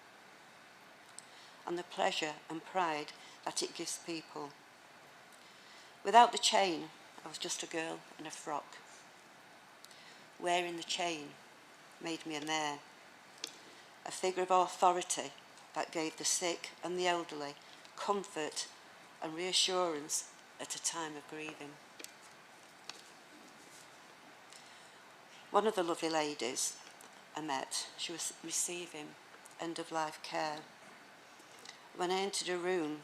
and the pleasure and pride that it gives people. Without the chain, I was just a girl in a frock. Wearing the chain made me a mayor, a figure of authority that gave the sick and the elderly comfort and reassurance at a time of grieving. One of the lovely ladies I met, she was receiving end-of-life care. When I entered her room,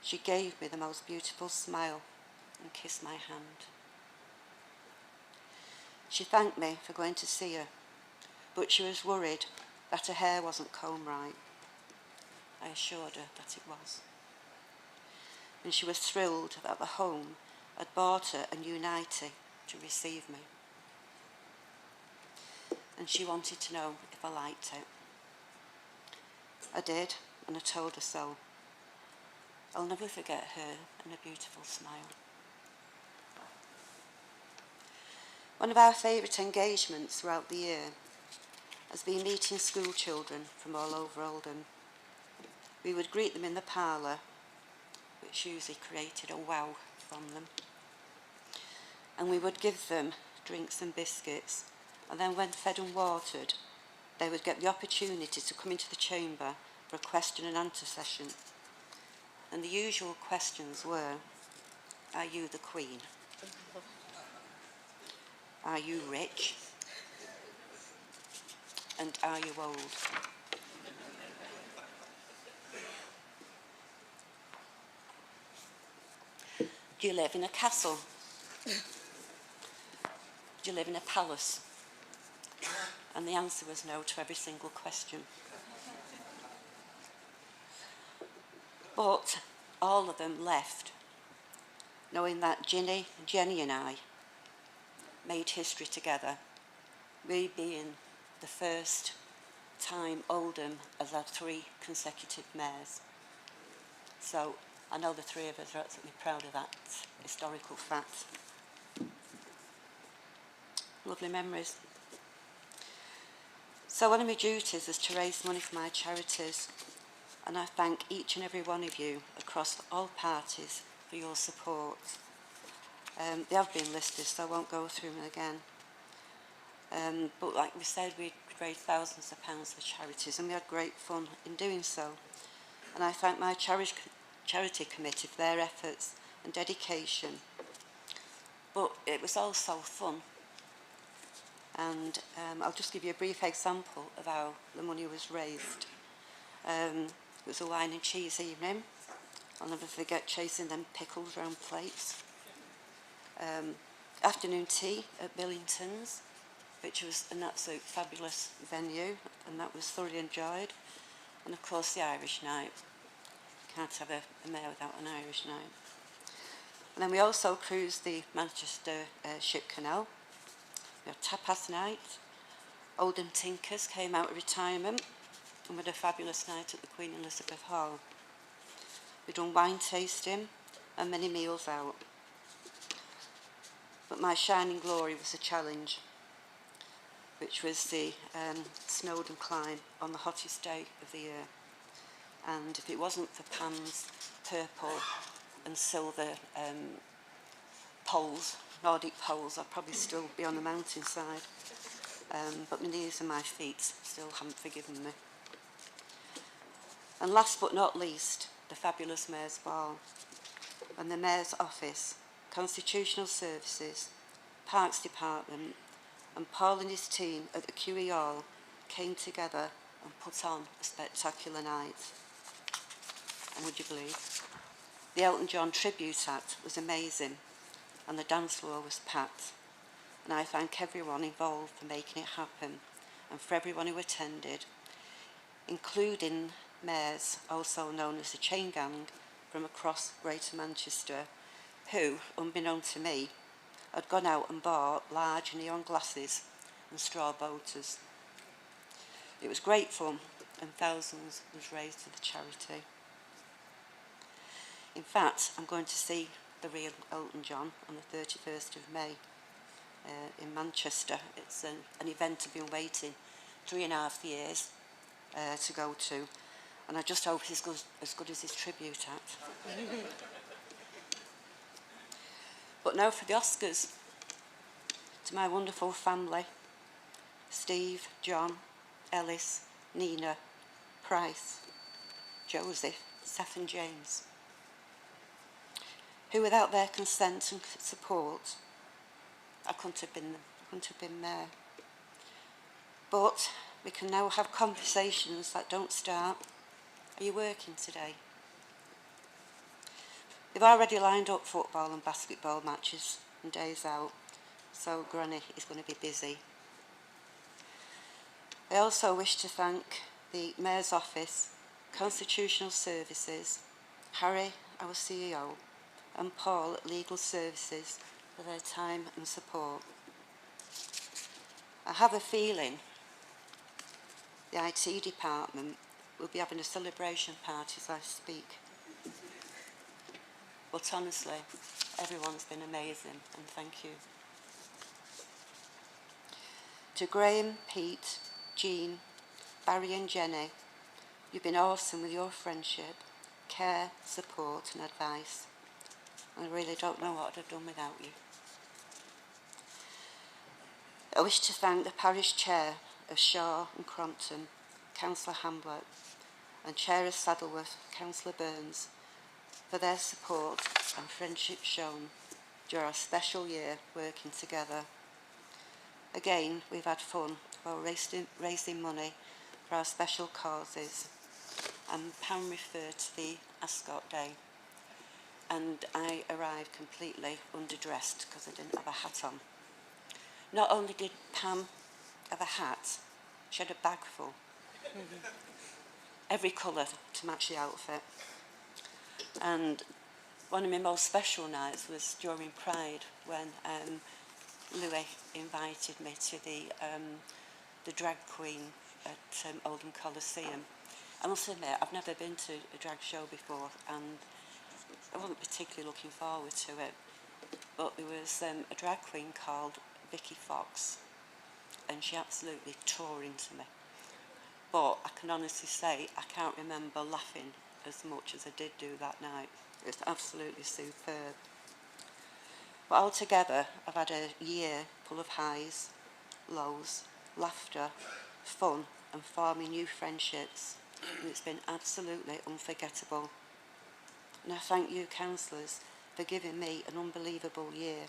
she gave me the most beautiful smile and kissed my hand. She thanked me for going to see her, but she was worried that her hair wasn't combed right. I assured her that it was. And she was thrilled that the home had bought her a new nightie to receive me. And she wanted to know if I liked it. I did, and I told her so. I'll never forget her and her beautiful smile. One of our favourite engagements throughout the year has been meeting school children from all over Oldham. We would greet them in the parlour, which usually created a wow from them. And we would give them drinks and biscuits, and then when fed and watered, they would get the opportunity to come into the chamber for a question and answer session. And the usual questions were, are you the Queen? Are you rich? And are you old? Do you live in a castle? Do you live in a palace? And the answer was no to every single question. But all of them left, knowing that Jenny and I made history together, we being the first time Oldham has had 3 consecutive mayors. So I know the 3 of us are absolutely proud of that historical fact. Lovely memories. So one of my duties is to raise money for my charities, and I thank each and every one of you across all parties for your support. They have been listed, so I won't go through them again. But like we said, we raised thousands of pounds for charities, and we had great fun in doing so. And I thank my charity committee for their efforts and dedication. But it was also fun. And I'll just give you a brief example of how the money was raised. It was a wine and cheese evening. I'll never forget chasing them pickles around plates. Afternoon tea at Billington's, which was an absolute fabulous venue, and that was thoroughly enjoyed. And of course the Irish night. Can't have a mayor without an Irish night. And then we also cruised the Manchester Ship Canal. We had tapas night. Oldham Tinkers came out of retirement and we had a fabulous night at the Queen Elizabeth Hall. We'd done wine tasting and many meals out. But my shining glory was a challenge, which was the Snowdon climb on the hottest day of the year. And if it wasn't for Pam's purple and silver poles, Nordic poles, I'd probably still be on the mountainside. But my knees and my feet still haven't forgiven me. And last but not least, the fabulous Mayor's Ball. And the Mayor's Office, Constitutional Services, Parks Department, and Paul and his team at the QE Hall came together and put on a spectacular night. And would you believe? The Elton John tribute act was amazing and the dance floor was packed. And I thank everyone involved for making it happen and for everyone who attended, including mayors, also known as the Chain Gang, from across Greater Manchester, who, unbeknown to me, had gone out and bought large neon glasses and straw boaters. It was great fun and thousands was raised for the charity. In fact, I'm going to see the real Elton John on the 31st of May in Manchester. It's an event I've been waiting 3.5 years to go to, and I just hope it's as good as his tribute act. But now for the Oscars. To my wonderful family, Steve, John, Ellis, Nina, Price, Joseph, Seth and James, who without their consent and support, I couldn't have been there. But we can now have conversations that don't start. Are you working today? They've already lined up football and basketball matches and days out, so Granny is going to be busy. I also wish to thank the Mayor's Office, Constitutional Services, Harry, our CEO, and Paul at Legal Services for their time and support. I have a feeling the IT department will be having a celebration party as I speak. But honestly, everyone's been amazing, and thank you. To Graham, Pete, Jean, Barry and Jenny, you've been awesome with your friendship, care, support and advice. I really don't know what I'd have done without you. I wish to thank the parish chair of Shaw and Crompton, Councillor Hamblett, and Chair of Saddleworth, Councillor Burns, for their support and friendship shown during our special year working together. Again, we've had fun while raising money for our special causes, and Pam referred to the Ascot Day, and I arrived completely underdressed because I didn't have a hat on. Not only did Pam have a hat, she had a bag full. Every colour to match the outfit. And one of my most special nights was during Pride when Louis invited me to the drag queen at Oldham Coliseum. I must admit, I've never been to a drag show before and I wasn't particularly looking forward to it. But there was a drag queen called Vicky Fox and she absolutely tore into me. But I can honestly say I can't remember laughing as much as I did do that night. It was absolutely superb. But altogether, I've had a year full of highs, lows, laughter, fun, and forming new friendships. And it's been absolutely unforgettable. And I thank you, councillors, for giving me an unbelievable year,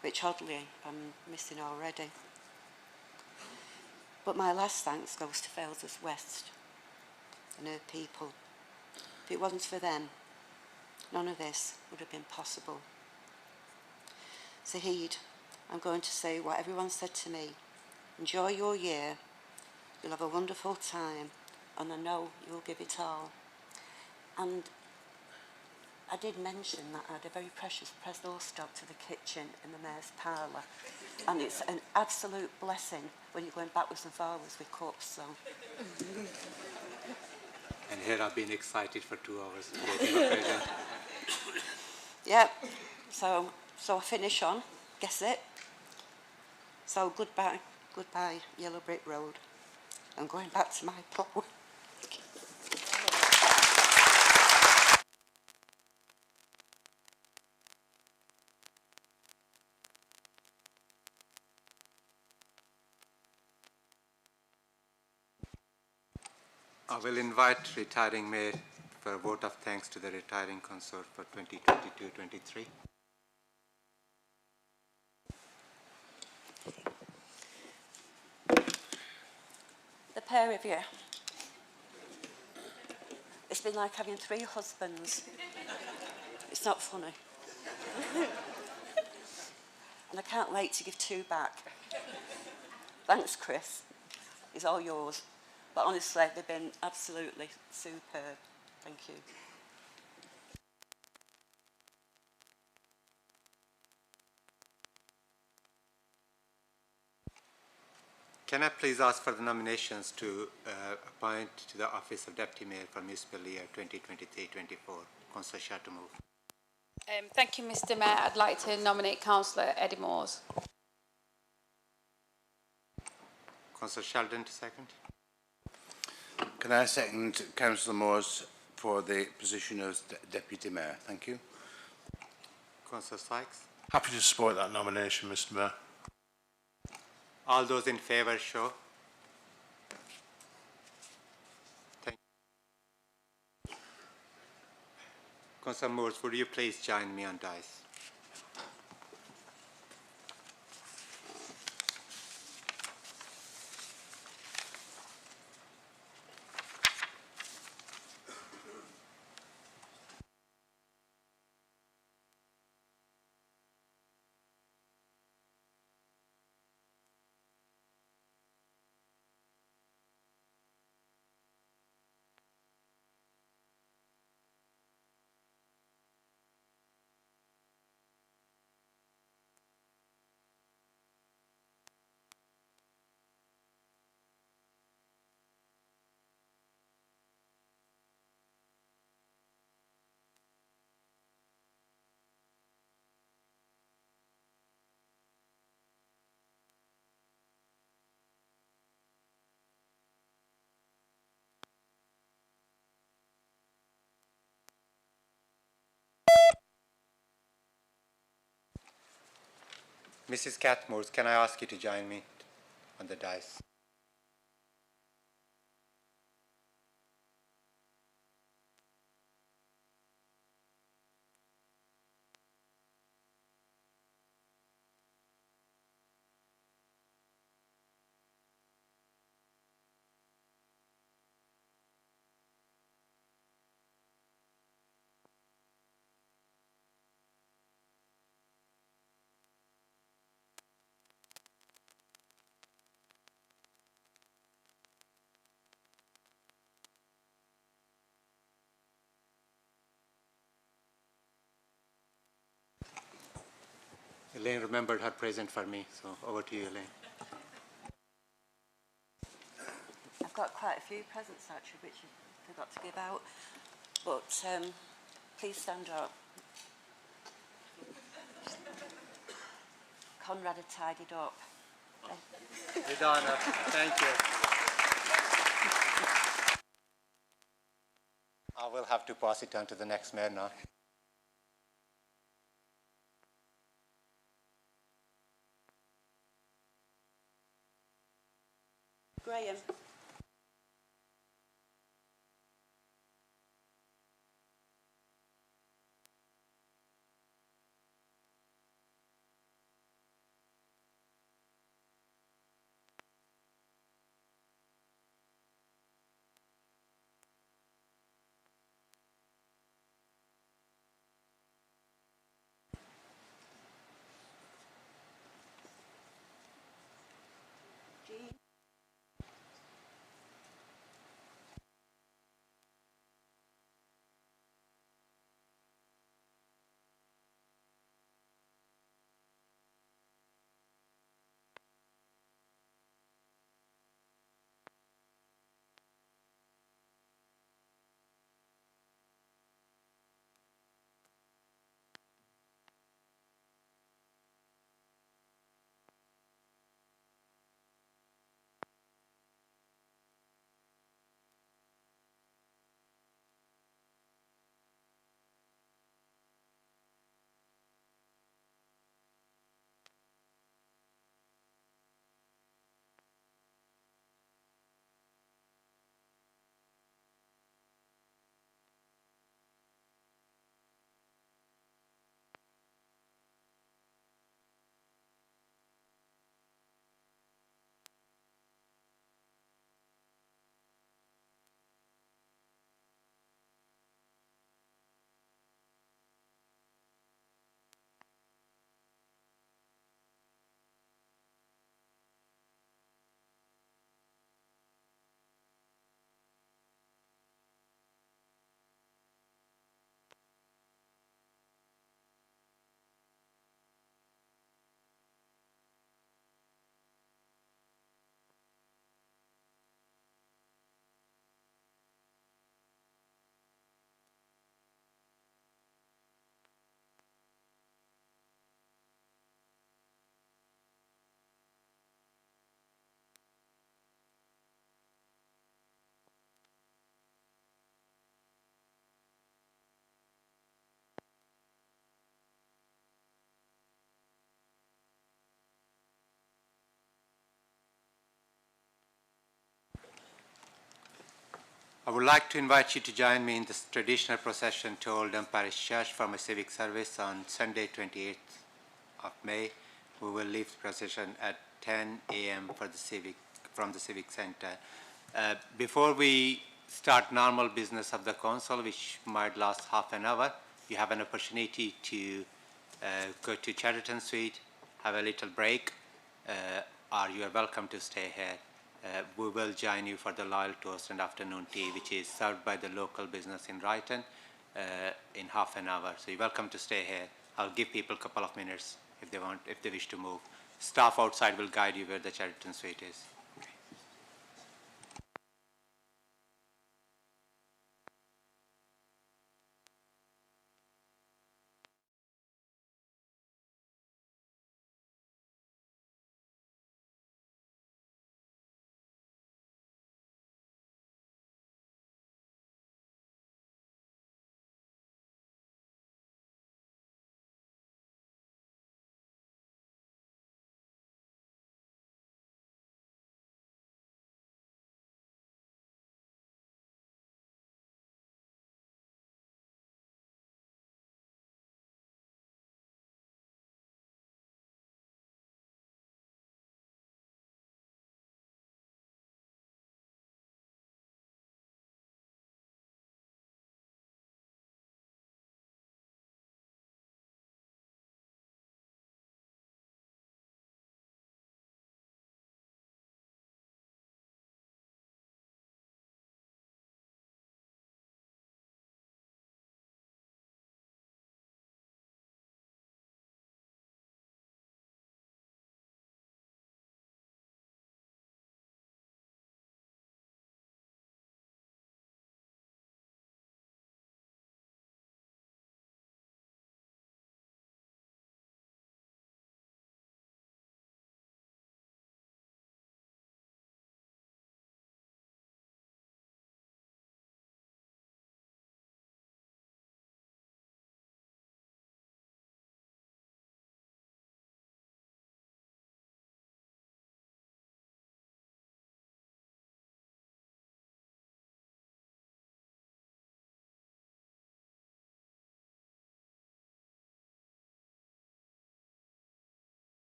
which oddly I'm missing already. But my last thanks goes to Failsworth West and her people. If it wasn't for them, none of this would have been possible. Zahid, I'm going to say what everyone said to me. Enjoy your year, you'll have a wonderful time, and I know you'll give it all. And I did mention that I had a very precious Presnell stock to the kitchen in the mayor's parlour, and it's an absolute blessing when you're going backwards and forwards with cups, so. And here I've been excited for 2 hours waiting for present. Yep, so I finish on, guess it. So goodbye, Yellow Brick Road. I'm going back to my plough. I will invite retiring mayor for a vote of thanks to the retiring consort for 2022-23. The pair of you. It's been like having 3 husbands. It's not funny. And I can't wait to give 2 back. Thanks, Chris. It's all yours. But honestly, they've been absolutely superb. Thank you. Can I please ask for the nominations to appoint to the office of Deputy Mayor for municipal year 2023-24? Councillor Shattermove. Thank you, Mr. Mayor. I'd like to nominate Councillor Eddie Moores. Councillor Sheldon to second. Can I second Councillor Moores for the position as Deputy Mayor? Thank you. Councillor Sykes. Happy to support that nomination, Mr. Mayor. All those in favour show. Thank you. Councillor Moores, would you please join me on dice? Mrs. Catmores, can I ask you to join me on the dice? Elaine remembered her present for me, so over to you, Elaine. I've got quite a few presents actually, which I forgot to give out. But please stand up. Conrad had tidied up. Vidana, thank you. I will have to pass it on to the next mayor now. Graham. Jean. I would like to invite you to join me in this traditional procession to Oldham Parish Church for my civic service on Sunday, 28th of May. We will leave the procession at 10 a.m. from the Civic Centre. Before we start normal business of the council, which might last half an hour, you have an opportunity to go to Chatterton Suite, have a little break, or you are welcome to stay here. We will join you for the loyal toast and afternoon tea, which is served by the local business in Brighton in half an hour. So you're welcome to stay here. I'll give people a couple of minutes if they wish to move. Staff outside will guide you where the Chatterton Suite is.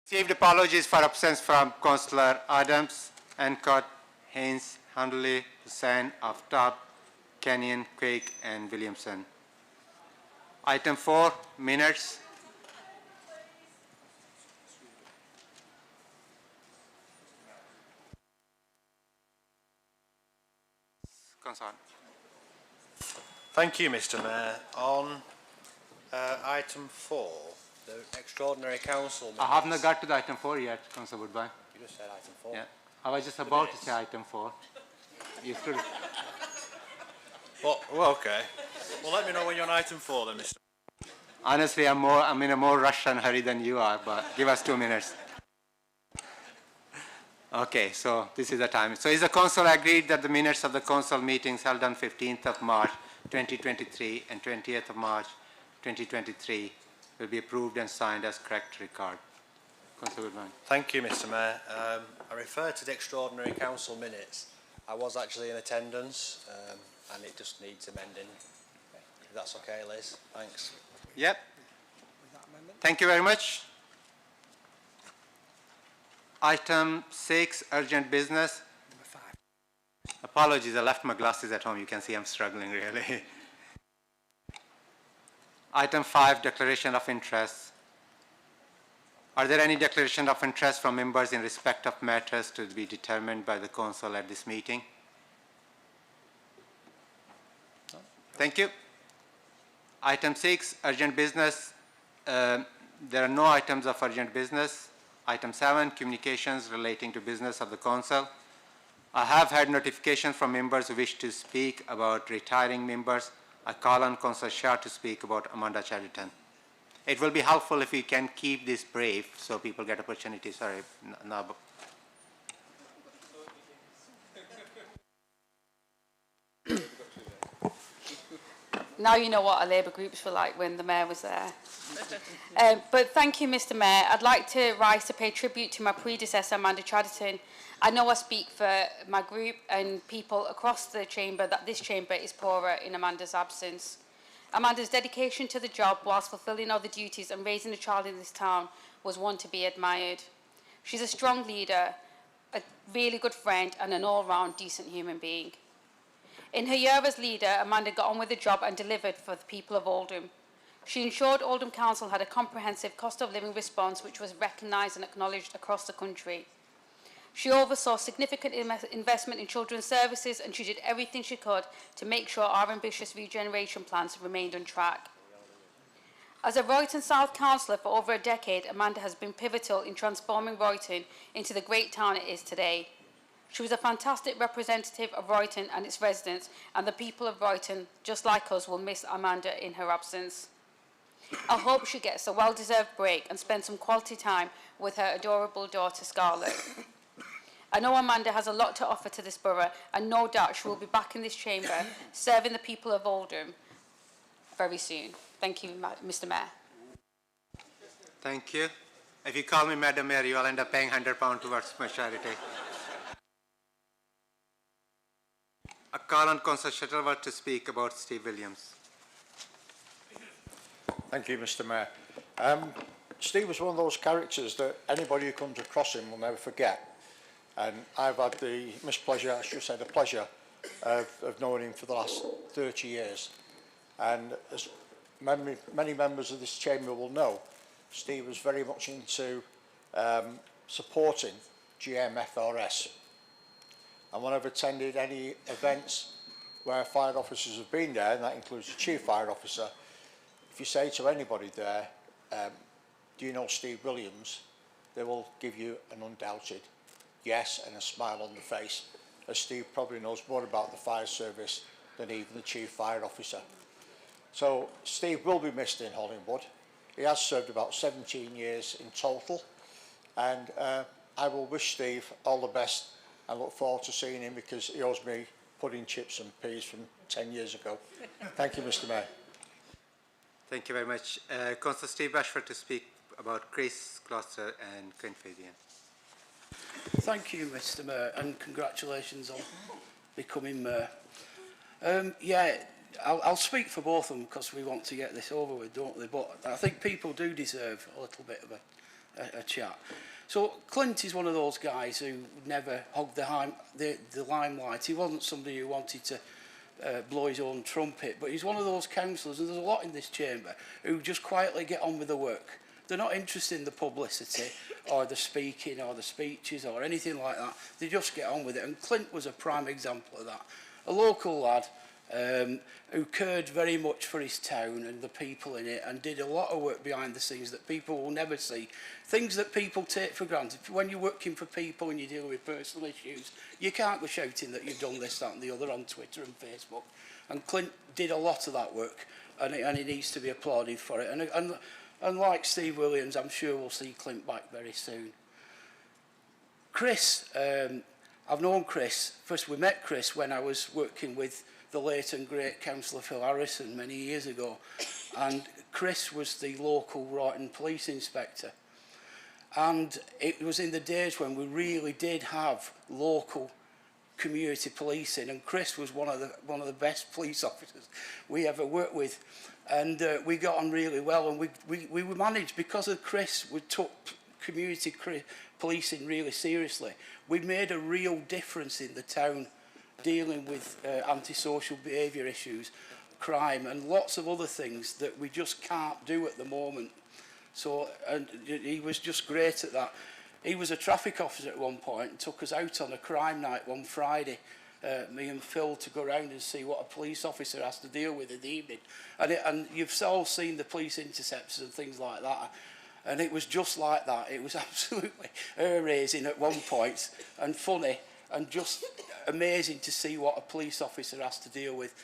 Received apologies for absence from Councillor Adams, Ancott, Haynes, Handley, Hussain, Aftab, Kenyon, Quake, and Williamson. Item 4, minutes. Councillor. Thank you, Mr. Mayor. On item 4, the extraordinary council minutes. I haven't got to the item 4 yet, Councillor Woodbine. You just said item 4. Yeah. I was just about to say item 4. You still... Well, okay. Well, let me know when you're on item 4 then, Mr. Honestly, I'm in a more rush and hurry than you are, but give us 2 minutes. Okay, so this is the time. So is the council agreed that the minutes of the council meetings held on 15th of March 2023 and 20th of March 2023 will be approved and signed as correct record? Councillor Woodbine. Thank you, Mr. Mayor. I refer to the extraordinary council minutes. I was actually in attendance, and it just needs amending. If that's okay, Liz. Thanks. Yep. Thank you very much. Item 6, urgent business. Number 5. Apologies, I left my glasses at home. You can see I'm struggling really. Item 5, declaration of interest. Are there any declaration of interest from members in respect of matters to be determined by the council at this meeting? Thank you. Item 6, urgent business. There are no items of urgent business. Item 7, communications relating to business of the council. I have had notification from members who wish to speak about retiring members. I call on Councillor Shah to speak about Amanda Chadderton. It will be helpful if we can keep this brief so people get opportunity. Sorry. No. Now you know what our Labour groups were like when the Mayor was there. But thank you, Mr. Mayor. I'd like to rise to pay tribute to my predecessor, Amanda Chadderton. I know I speak for my group and people across the chamber that this chamber is poorer in Amanda's absence. Amanda's dedication to the job whilst fulfilling all the duties and raising a child in this town was one to be admired. She's a strong leader, a really good friend, and an all-round decent human being. In her year as leader, Amanda got on with the job and delivered for the people of Oldham. She ensured Oldham Council had a comprehensive cost of living response which was recognised and acknowledged across the country. She oversaw significant investment in children's services, and she did everything she could to make sure our ambitious regeneration plans remained on track. As a Royton South councillor for over a decade, Amanda has been pivotal in transforming Royton into the great town it is today. She was a fantastic representative of Royton and its residents, and the people of Royton, just like us, will miss Amanda in her absence. I hope she gets a well-deserved break and spends some quality time with her adorable daughter, Scarlett. I know Amanda has a lot to offer to this borough, and no doubt she will be back in this chamber serving the people of Oldham very soon. Thank you, Mr. Mayor. Thank you. If you call me Madam Mayor, you will end up paying £100 towards my charity. I call on Councillor Shuttleworth to speak about Steve Williams. Thank you, Mr. Mayor. Steve was one of those characters that anybody who comes across him will never forget. And I've had the mispleasure, I should say the pleasure, of knowing him for the last 30 years. And as many members of this chamber will know, Steve was very much into supporting GMFRS. And when I've attended any events where fire officers have been there, and that includes the Chief Fire Officer, if you say to anybody there, do you know Steve Williams, they will give you an undoubted yes and a smile on the face, as Steve probably knows more about the fire service than even the Chief Fire Officer. So Steve will be missed in Hollingwood. He has served about 17 years in total, and I will wish Steve all the best and look forward to seeing him, because he owes me pudding, chips and peas from 10 years ago. Thank you, Mr. Mayor. Thank you very much. Councillor Steve Bashford to speak about Chris, Gloucester and Quinfadian. Thank you, Mr. Mayor, and congratulations on becoming Mayor. Yeah, I'll speak for both of them because we want to get this over with, don't we? But I think people do deserve a little bit of a chat. So Clint is one of those guys who never hogged the limelight. He wasn't somebody who wanted to blow his own trumpet, but he's one of those councillors, and there's a lot in this chamber, who just quietly get on with the work. They're not interested in the publicity or the speaking or the speeches or anything like that. They just get on with it, and Clint was a prime example of that. A local lad who cared very much for his town and the people in it, and did a lot of work behind the scenes that people will never see. Things that people take for granted. When you're working for people and you deal with personal issues, you can't go shouting that you've done this, that and the other on Twitter and Facebook. And Clint did a lot of that work, and he needs to be applauded for it. And like Steve Williams, I'm sure we'll see Clint back very soon. Chris, I've known Chris. First, we met Chris when I was working with the late and great Councillor Phil Harrison many years ago. And Chris was the local Royton police inspector. And it was in the days when we really did have local community policing, and Chris was one of the best police officers we ever worked with. And we got on really well, and we managed, because of Chris, we took community policing really seriously. We made a real difference in the town, dealing with antisocial behaviour issues, crime, and lots of other things that we just can't do at the moment. So, and he was just great at that. He was a traffic officer at one point and took us out on a crime night one Friday, me and Phil, to go around and see what a police officer has to deal with in the evening. And you've all seen the police interceptors and things like that. And it was just like that. It was absolutely hair-raising at one point, and funny, and just amazing to see what a police officer has to deal with.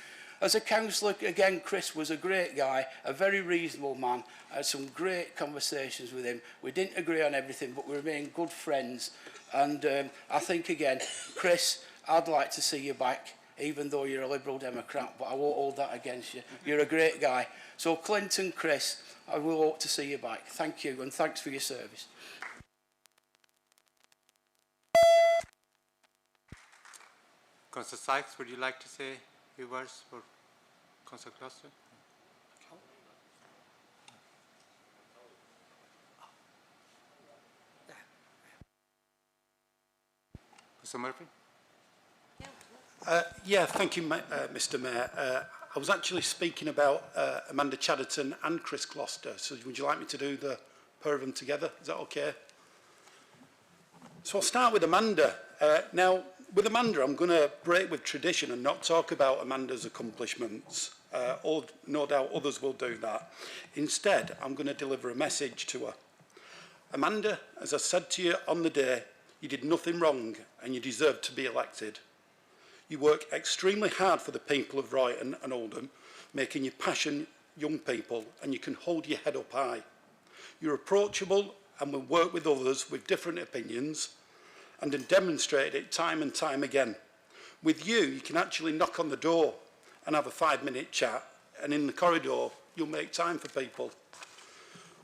As a councillor, again, Chris was a great guy, a very reasonable man. I had some great conversations with him. We didn't agree on everything, but we remained good friends. And I think, again, Chris, I'd like to see you back, even though you're a Liberal Democrat, but I won't hold that against you. You're a great guy. So, Clint and Chris, I will hope to see you back. Thank you, and thanks for your service. Councillor Sykes, would you like to say a few words for Councillor Cluster? Councillor Murphy? Yeah, thank you, Mr. Mayor. I was actually speaking about Amanda Chatterton and Chris Gloucester, so would you like me to do the pair of them together? Is that okay? So I'll start with Amanda. Now, with Amanda, I'm going to break with tradition and not talk about Amanda's accomplishments. No doubt others will do that. Instead, I'm going to deliver a message to her. Amanda, as I said to you on the day, you did nothing wrong and you deserve to be elected. You work extremely hard for the people of Royton and Oldham, making your passion young people, and you can hold your head up high. You're approachable and will work with others with different opinions, and have demonstrated it time and time again. With you, you can actually knock on the door and have a 5-minute chat, and in the corridor, you'll make time for people.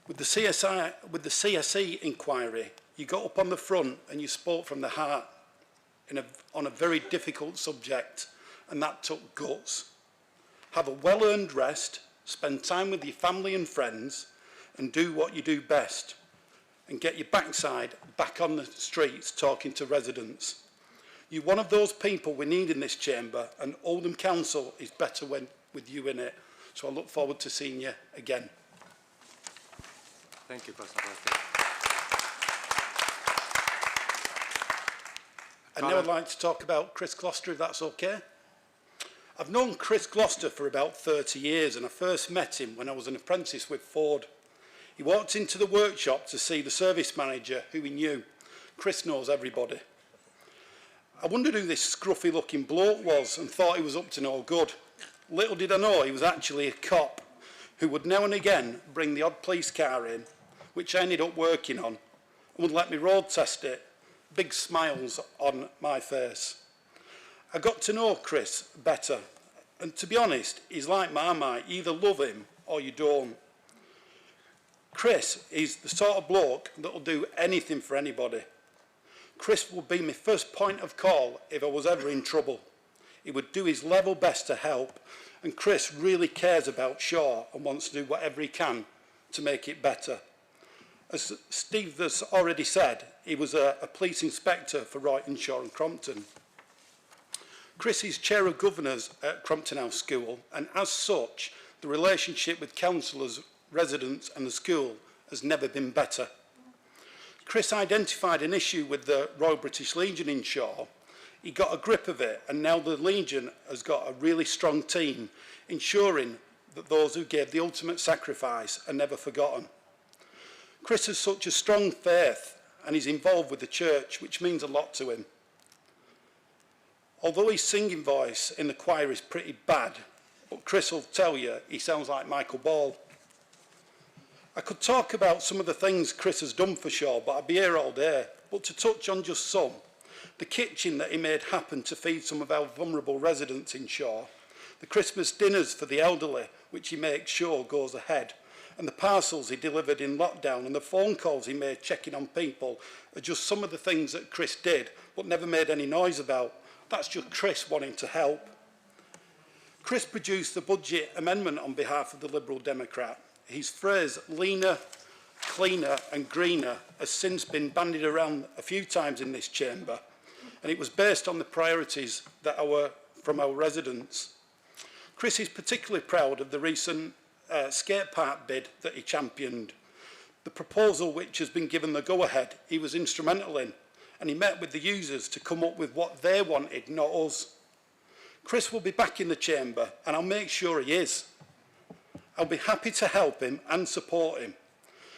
With the CSE inquiry, you got up on the front and you spoke from the heart on a very difficult subject, and that took guts. Have a well-earned rest, spend time with your family and friends, and do what you do best, and get your backside back on the streets talking to residents. You're one of those people we need in this chamber, and Oldham Council is better with you in it. So I look forward to seeing you again. Thank you, Councillor Cluster. And now I'd like to talk about Chris Gloucester, if that's okay. I've known Chris Gloucester for about 30 years, and I first met him when I was an apprentice with Ford. He walked into the workshop to see the service manager, who he knew. Chris knows everybody. I wondered who this scruffy looking bloke was and thought he was up to no good. Little did I know he was actually a cop who would now and again bring the odd police car in, which I ended up working on, and would let me road test it. Big smiles on my face. I got to know Chris better, and to be honest, he's like Marmite. You either love him or you don't. Chris is the sort of bloke that will do anything for anybody. Chris would be my first point of call if I was ever in trouble. He would do his level best to help, and Chris really cares about Shaw and wants to do whatever he can to make it better. As Steve has already said, he was a police inspector for Roytonshaw and Crompton. Chris is chair of governors at Crompton House School, and as such, the relationship with councillors, residents and the school has never been better. Chris identified an issue with the Royal British Legion in Shaw. He got a grip of it, and now the Legion has got a really strong team, ensuring that those who gave the ultimate sacrifice are never forgotten. Chris has such a strong faith, and he's involved with the church, which means a lot to him. Although his singing voice in the choir is pretty bad, but Chris will tell you he sounds like Michael Ball. I could talk about some of the things Chris has done for Shaw, but I'd be here all day. But to touch on just some, the kitchen that he made happen to feed some of our vulnerable residents in Shaw, the Christmas dinners for the elderly, which he makes sure goes ahead, and the parcels he delivered in lockdown and the phone calls he made checking on people are just some of the things that Chris did, but never made any noise about. That's just Chris wanting to help. Chris produced the budget amendment on behalf of the Liberal Democrat. His phrase, leaner, cleaner and greener, has since been bandied around a few times in this chamber, and it was based on the priorities that from our residents. Chris is particularly proud of the recent skate park bid that he championed. The proposal, which has been given the go-ahead, he was instrumental in, and he met with the users to come up with what they wanted, not us. Chris will be back in the chamber, and I'll make sure he is. I'll be happy to help him and support him,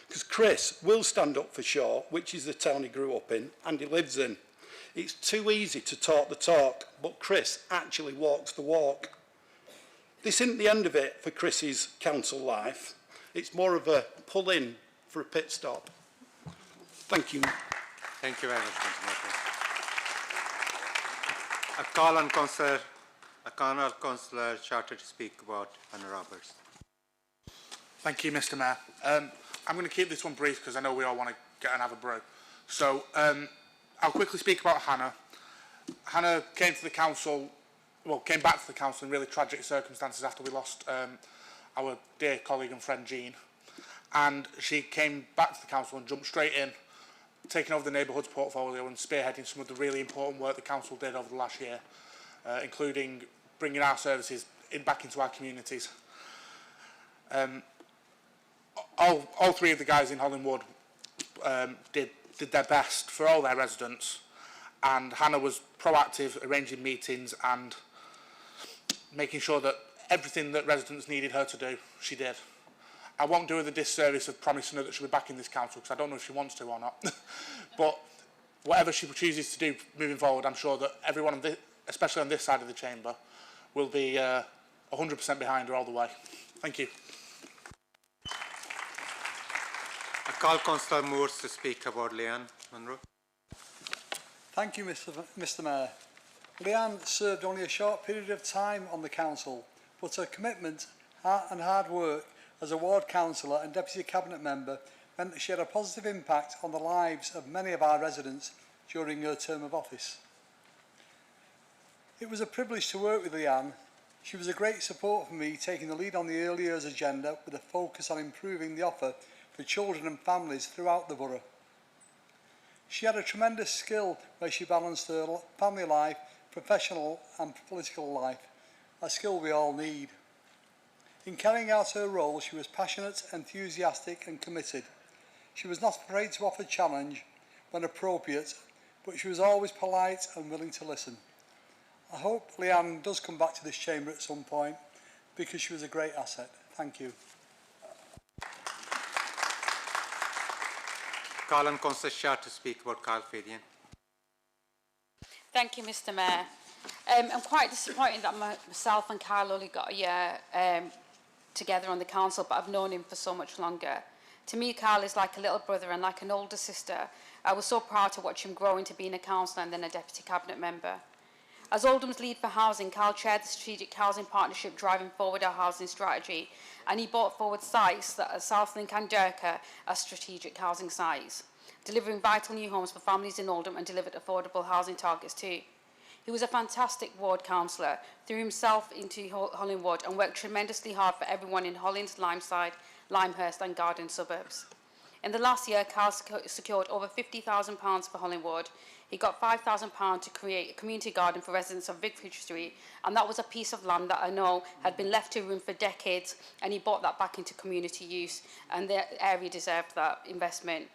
because Chris will stand up for Shaw, which is the town he grew up in and he lives in. It's too easy to talk the talk, but Chris actually walks the walk. This isn't the end of it for Chris's council life. It's more of a pull in for a pit stop. Thank you. Thank you very much, Councillor Murphy. I call on Councillor Charter to speak about Hannah Roberts. Thank you, Mr. Mayor. I'm going to keep this one brief because I know we all want to get and have a brew. So I'll quickly speak about Hannah. Hannah came to the council, well, came back to the council in really tragic circumstances after we lost our dear colleague and friend Jean. And she came back to the council and jumped straight in, taking over the neighbourhoods portfolio and spearheading some of the really important work the council did over the last year, including bringing our services back into our communities. All three of the guys in Hollingwood did their best for all their residents, and Hannah was proactive, arranging meetings and making sure that everything that residents needed her to do, she did. I won't do her the disservice of promising her that she'll be back in this council, because I don't know if she wants to or not. But whatever she chooses to do moving forward, I'm sure that everyone, on this, especially on this side of the chamber, will be 100% behind her all the way. Thank you. I call Councillor Moores to speak about Leanne Munro. Thank you, Mr. Mayor. Leanne served only a short period of time on the council, but her commitment and hard work as a ward councillor and deputy cabinet member meant that she had a positive impact on the lives of many of our residents during her term of office. It was a privilege to work with Leanne. She was a great support for me, taking the lead on the early years agenda with a focus on improving the offer for children and families throughout the borough. She had a tremendous skill where she balanced her family life, professional and political life, a skill we all need. In carrying out her role, she was passionate, enthusiastic and committed. She was not afraid to offer challenge when appropriate, but she was always polite and willing to listen. I hope Leanne does come back to this chamber at some point, because she was a great asset. Thank you. Call on Councillor Shah to speak about Carl Fadian. Thank you, Mr. Mayor. I'm quite disappointed that myself and Carl only got a year together on the council, but I've known him for so much longer. To me, Carl is like a little brother and like an older sister. I was so proud to watch him grow into being a councillor and then a deputy cabinet member. As Oldham's lead for housing, Carl chaired the strategic housing partnership driving forward our housing strategy, and he brought forward sites that are Southlink and Durka as strategic housing sites, delivering vital new homes for families in Oldham and delivered affordable housing targets too. He was a fantastic ward councillor, threw himself into Hollingwood and worked tremendously hard for everyone in Hollands, Limeside, Limehurst and Garden suburbs. In the last year, Carl secured over £50,000 for Hollingwood. He got £5,000 to create a community garden for residents of Vicarage Street, and that was a piece of land that I know had been left to ruin for decades, and he brought that back into community use, and the area deserved that investment.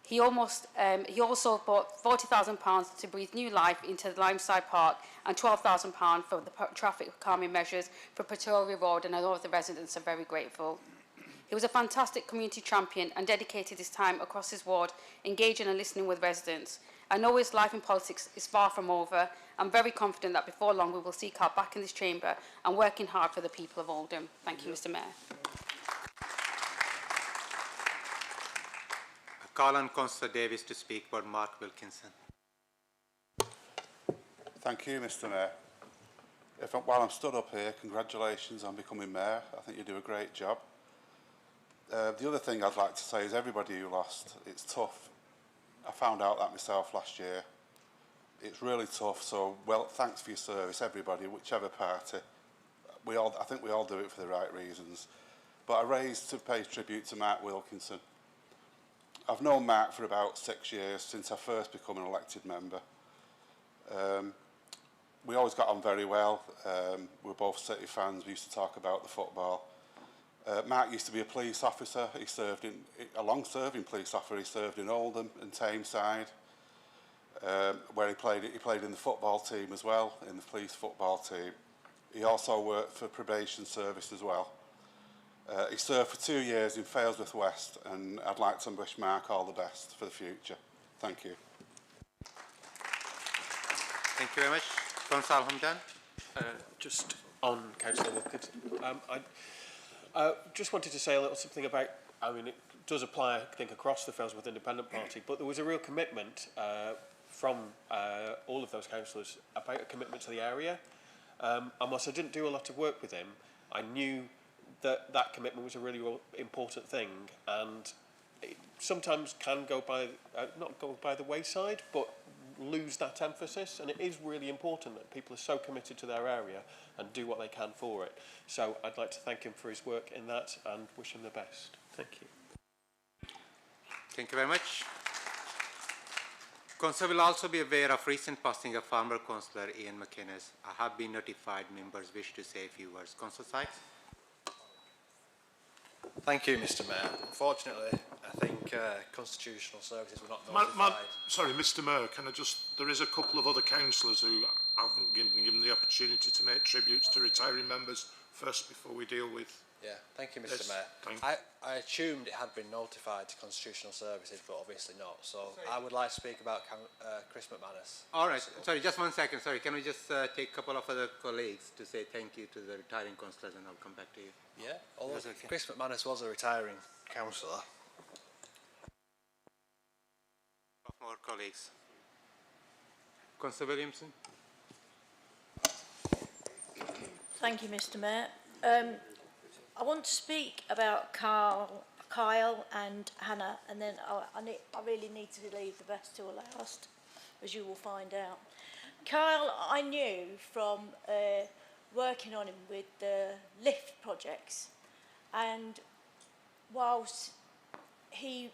He also bought £40,000 to breathe new life into the Limeside Park and £12,000 for the traffic calming measures for Pretoria Road, and I know the residents are very grateful. He was a fantastic community champion and dedicated his time across his ward, engaging and listening with residents. I know his life in politics is far from over. I'm very confident that before long we will see Carl back in this chamber and working hard for the people of Oldham. Thank you, Mr. Mayor. I call on Councillor Davis to speak about Mark Wilkinson. Thank you, Mr. Mayor. While I'm stood up here, congratulations on becoming Mayor. I think you do a great job. The other thing I'd like to say is everybody who lost, it's tough. I found out that myself last year. It's really tough, so thanks for your service, everybody, whichever party. I think we all do it for the right reasons. But I raised to pay tribute to Mark Wilkinson. I've known Mark for about 6 years, since I first became an elected member. We always got on very well. We were both City fans. We used to talk about the football. Mark used to be a police officer. He served a long-serving police officer. He served in Oldham and Tameside, where he played in the football team as well, in the police football team. He also worked for probation service as well. He served for 2 years in Failsworth West, and I'd like to wish Mark all the best for the future. Thank you. Thank you very much. Councillor Hamdan. Just on Councillor Wilkinson, I just wanted to say a little something about, I mean, it does apply, I think, across the Failsworth Independent Party, but there was a real commitment from all of those councillors about a commitment to the area. And whilst I didn't do a lot of work with him, I knew that that commitment was a really important thing, and it sometimes can go by, not go by the wayside, but lose that emphasis, and it is really important that people are so committed to their area and do what they can for it. So I'd like to thank him for his work in that and wish him the best. Thank you. Thank you very much. Councillor will also be aware of recent passing of former Councillor Ian McInnes. I have been notified members wish to say a few words. Councillor Sykes. Thank you, Mr. Mayor. Unfortunately, I think constitutional services were not notified. Sorry, Mr. Mayor, can I just... There is a couple of other councillors who haven't been given the opportunity to make tributes to retiring members first before we deal with... Yeah, thank you, Mr. Mayor. I assumed it had been notified to constitutional services, but obviously not. So I would like to speak about Chris McManus. All right. Sorry, just 1 second. Sorry, can we just take a couple of other colleagues to say thank you to the retiring councillors, and I'll come back to you. Yeah, although okay. Chris McManus was a retiring councillor. More colleagues. Councillor Williamson. Thank you, Mr. Mayor. I want to speak about Kyle and Hannah, and then I really need to leave the best till last, as you will find out. Kyle, I knew from working on him with the lift projects, and whilst he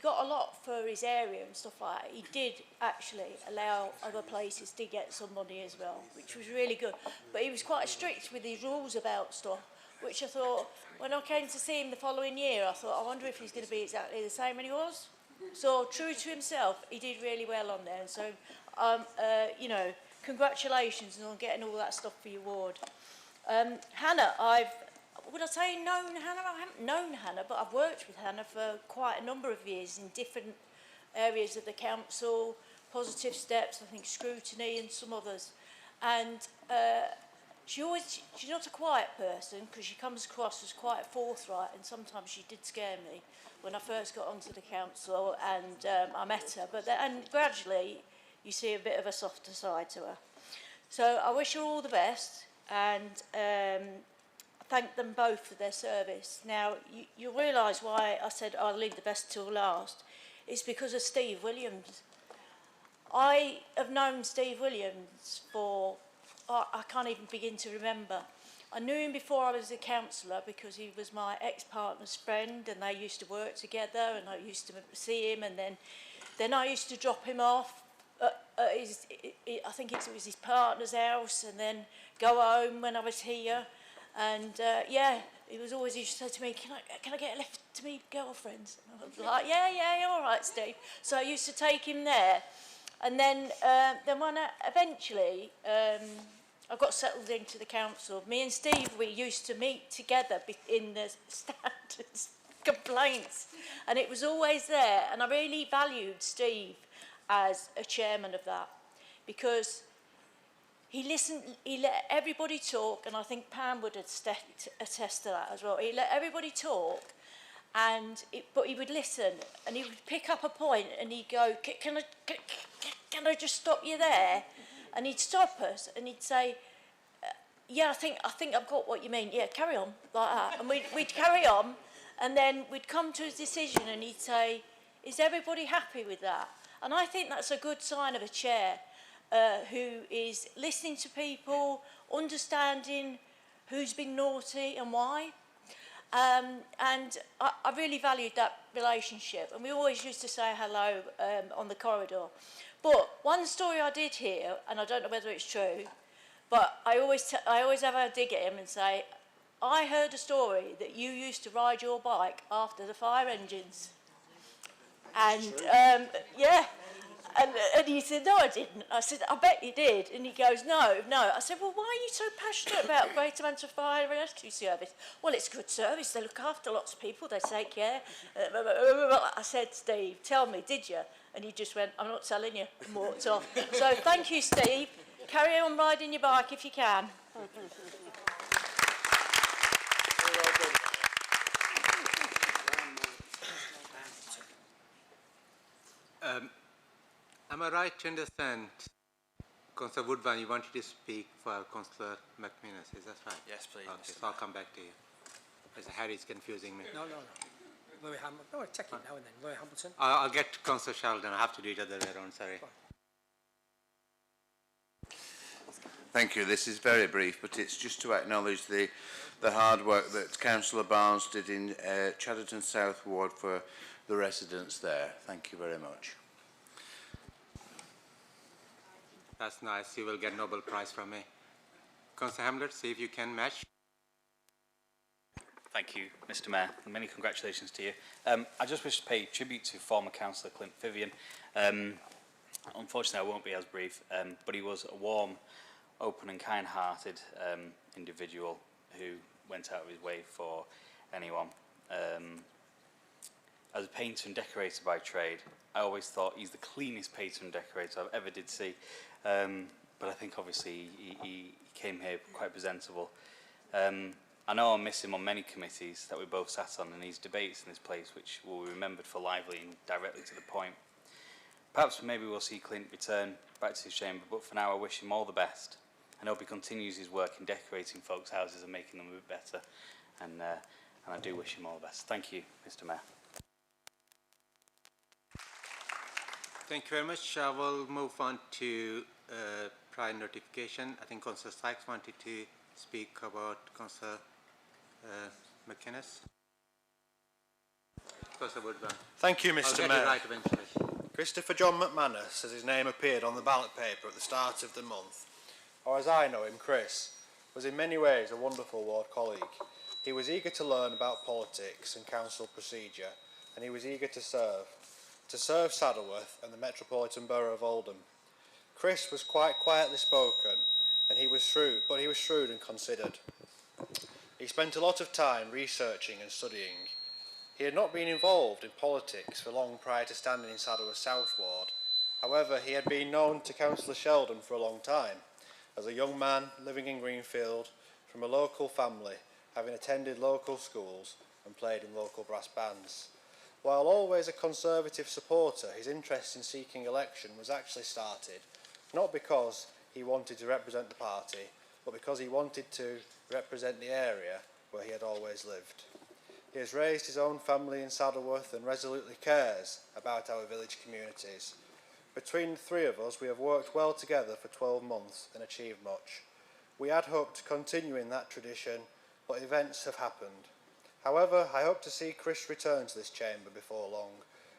got a lot for his area and stuff like that, he did actually allow other places to get some money as well, which was really good. But he was quite strict with his rules about stuff, which I thought, when I came to see him the following year, I thought, I wonder if he's going to be exactly the same, and he was. So, true to himself, he did really well on there. And so, you know, congratulations on getting all that stuff for your ward. Hannah, would I say known Hannah? I haven't known Hannah, but I've worked with Hannah for quite a number of years in different areas of the council, Positive Steps, I think Scrutiny and some others. And she's not a quiet person, because she comes across as quite forthright, and sometimes she did scare me when I first got onto the council and I met her. And gradually you see a bit of a softer side to her. So I wish her all the best, and thank them both for their service. Now, you'll realise why I said I'll leave the best till last. It's because of Steve Williams. I have known Steve Williams for I can't even begin to remember. I knew him before I was a councillor because he was my ex-partner's friend, and they used to work together, and I used to see him, and then I used to drop him off at his, I think it was his partner's house, and then go home when I was here. And yeah, he was always, he used to say to me, can I get a lift to meet girlfriends? And I was like, yeah, all right, Steve. So I used to take him there. And then when eventually I got settled into the council, me and Steve, we used to meet together in the standards complaints, and it was always there. And I really valued Steve as a chairman of that, because he listened, he let everybody talk, and I think Pam would attest to that as well. He let everybody talk, but he would listen, and he would pick up a point, and he'd go, can I just stop you there? And he'd stop us, and he'd say, yeah, I think I've got what you mean. Yeah, carry on, like that. And we'd carry on, and then we'd come to a decision, and he'd say, is everybody happy with that? And I think that's a good sign of a chair who is listening to people, understanding who's been naughty and why. And I really valued that relationship, and we always used to say hello on the corridor. But one story I did hear, and I don't know whether it's true, but I always have a dig at him and say, I heard a story that you used to ride your bike after the fire engines. And yeah, and he said, no, I didn't. I said, I bet you did. And he goes, no. I said, well, why are you so passionate about Greater Manchester Fire and Rescue Service? Well, it's good service. They look after lots of people. They take care. I said, Steve, tell me, did you? And he just went, I'm not telling you, and walked off. So thank you, Steve. Carry on riding your bike if you can. Am I right to understand, Councillor Woodburn, you wanted to speak for Councillor McManus, is that right? Yes, please. Okay, so I'll come back to you. As Harry's confusing me. No. Louis Hamilton. No, take it now and then. Louis Hamilton. I'll get to Councillor Sheldon. I have to do it other way around, sorry. Thank you. This is very brief, but it's just to acknowledge the hard work that Councillor Barnes did in Chadderton South Ward for the residents there. Thank you very much. That's nice. You will get a Nobel Prize from me. Councillor Hamlet, see if you can match. Thank you, Mr. Mayor, and many congratulations to you. I just wish to pay tribute to former Councillor Clint Vivian. Unfortunately, I won't be as brief, but he was a warm, open and kind-hearted individual who went out of his way for anyone. As a painter and decorator by trade, I always thought he's the cleanest painter and decorator I've ever did see. But I think obviously he came here quite presentable. I know I'll miss him on many committees that we both sat on, and his debates in this place, which will be remembered for lively and directly to the point. Perhaps maybe we'll see Clint return back to his chamber, but for now I wish him all the best. I hope he continues his work in decorating folks' houses and making them a bit better. And I do wish him all the best. Thank you, Mr. Mayor. Thank you very much. I will move on to prior notification. I think Councillor Sykes wanted to speak about Councillor McInnes. Councillor Woodburn. Thank you, Mr. Mayor. Right eventually. Christopher John McManus, as his name appeared on the ballot paper at the start of the month, or as I know him, Chris, was in many ways a wonderful ward colleague. He was eager to learn about politics and council procedure, and he was eager to serve Saddleworth and the Metropolitan Borough of Oldham. Chris was quite quietly spoken, and he was shrewd and considered. He spent a lot of time researching and studying. He had not been involved in politics for long prior to standing in Saddleworth South Ward. However, he had been known to Councillor Sheldon for a long time, as a young man living in Greenfield, from a local family, having attended local schools and played in local brass bands. While always a Conservative supporter, his interest in seeking election was actually started, not because he wanted to represent the party, but because he wanted to represent the area where he had always lived. He has raised his own family in Saddleworth and resolutely cares about our village communities. Between the three of us, we have worked well together for 12 months and achieved much. We had hoped to continue in that tradition, but events have happened. However, I hope to see Chris return to this chamber before long,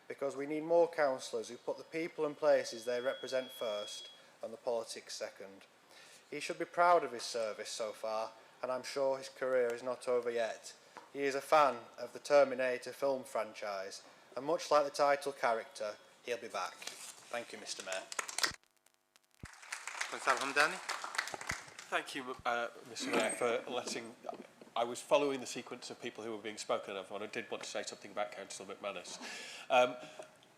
because we need more councillors who put the people and places they represent first and the politics second. He should be proud of his service so far, and I'm sure his career is not over yet. He is a fan of the Terminator film franchise, and much like the title character, he'll be back. Thank you, Mr. Mayor. Councillor Hamdani. Thank you, Mr. Mayor, for letting... I was following the sequence of people who were being spoken of, and I did want to say something about Councillor McManus.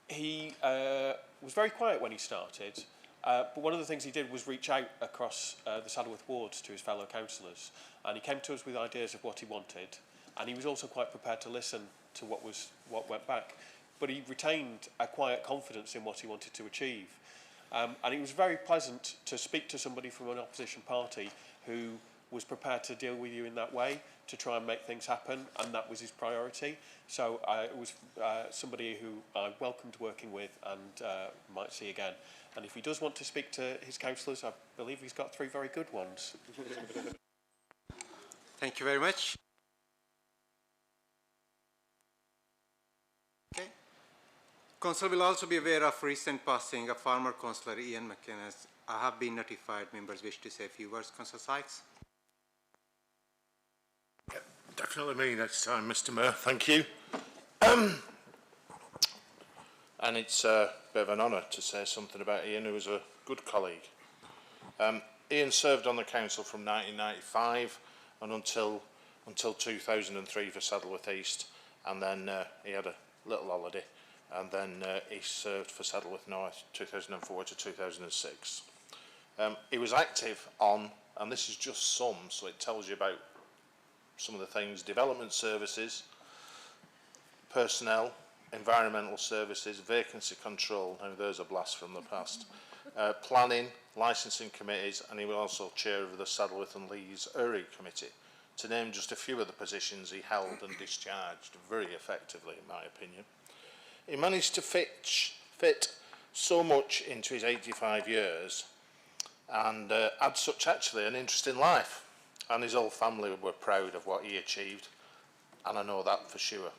He was very quiet when he started, but one of the things he did was reach out across the Saddleworth wards to his fellow councillors, and he came to us with ideas of what he wanted, and he was also quite prepared to listen to what went back. But he retained a quiet confidence in what he wanted to achieve. And it was very pleasant to speak to somebody from an opposition party who was prepared to deal with you in that way, to try and make things happen, and that was his priority. So it was somebody who I welcomed working with and might see again. And if he does want to speak to his councillors, I believe he's got 3 very good ones. Thank you very much. Okay. Council will also be aware of recent passing of former Councillor Ian McInnes. I have been notified. Members wish to say a few words. Councillor Sykes. Definitely me next time, Mr. Mayor. Thank you. And it's a bit of an honour to say something about Ian, who was a good colleague. Ian served on the council from 1995 and until 2003 for Saddleworth East, and then he had a little holiday, and then he served for Saddleworth North 2004 to 2006. He was active on, and this is just some, so it tells you about some of the things: development services, personnel, environmental services, vacancy control, now there's a blast from the past, planning, licensing committees, and he was also chair of the Saddleworth and Lees Uri Committee, to name just a few of the positions he held and discharged very effectively, in my opinion. He managed to fit so much into his 85 years and had such actually an interesting life. And his whole family were proud of what he achieved, and I know that for sure.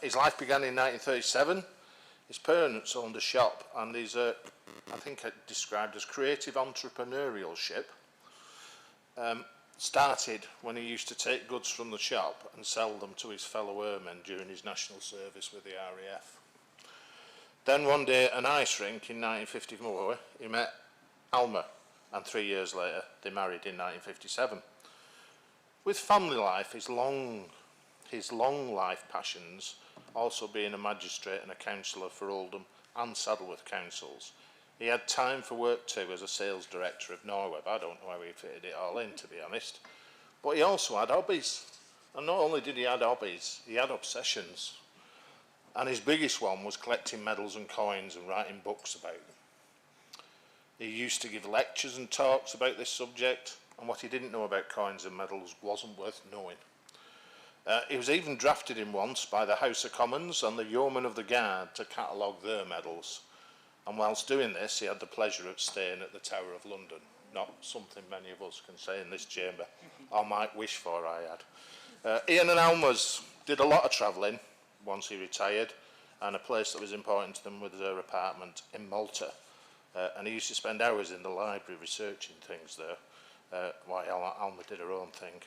His life began in 1937. His parents owned a shop, and his, I think it described as creative entrepreneurship, started when he used to take goods from the shop and sell them to his fellow airmen during his national service with the RAF. Then one day at an ice rink in 1954, he met Alma, and 3 years later they married in 1957. With family life, his long life passions, also being a magistrate and a councillor for Oldham and Saddleworth councils. He had time for work too as a sales director of Norweb. I don't know how he fitted it all in, to be honest. But he also had hobbies. And not only did he have hobbies, he had obsessions. And his biggest one was collecting medals and coins and writing books about them. He used to give lectures and talks about this subject, and what he didn't know about coins and medals wasn't worth knowing. He was even drafted in once by the House of Commons and the Yeomen of the Guard to catalogue their medals. And whilst doing this, he had the pleasure of staying at the Tower of London. Not something many of us can say in this chamber, or might wish for I had. Ian and Alma's did a lot of travelling once he retired, and a place that was important to them was their apartment in Malta. And he used to spend hours in the library researching things there, while Alma did her own thing.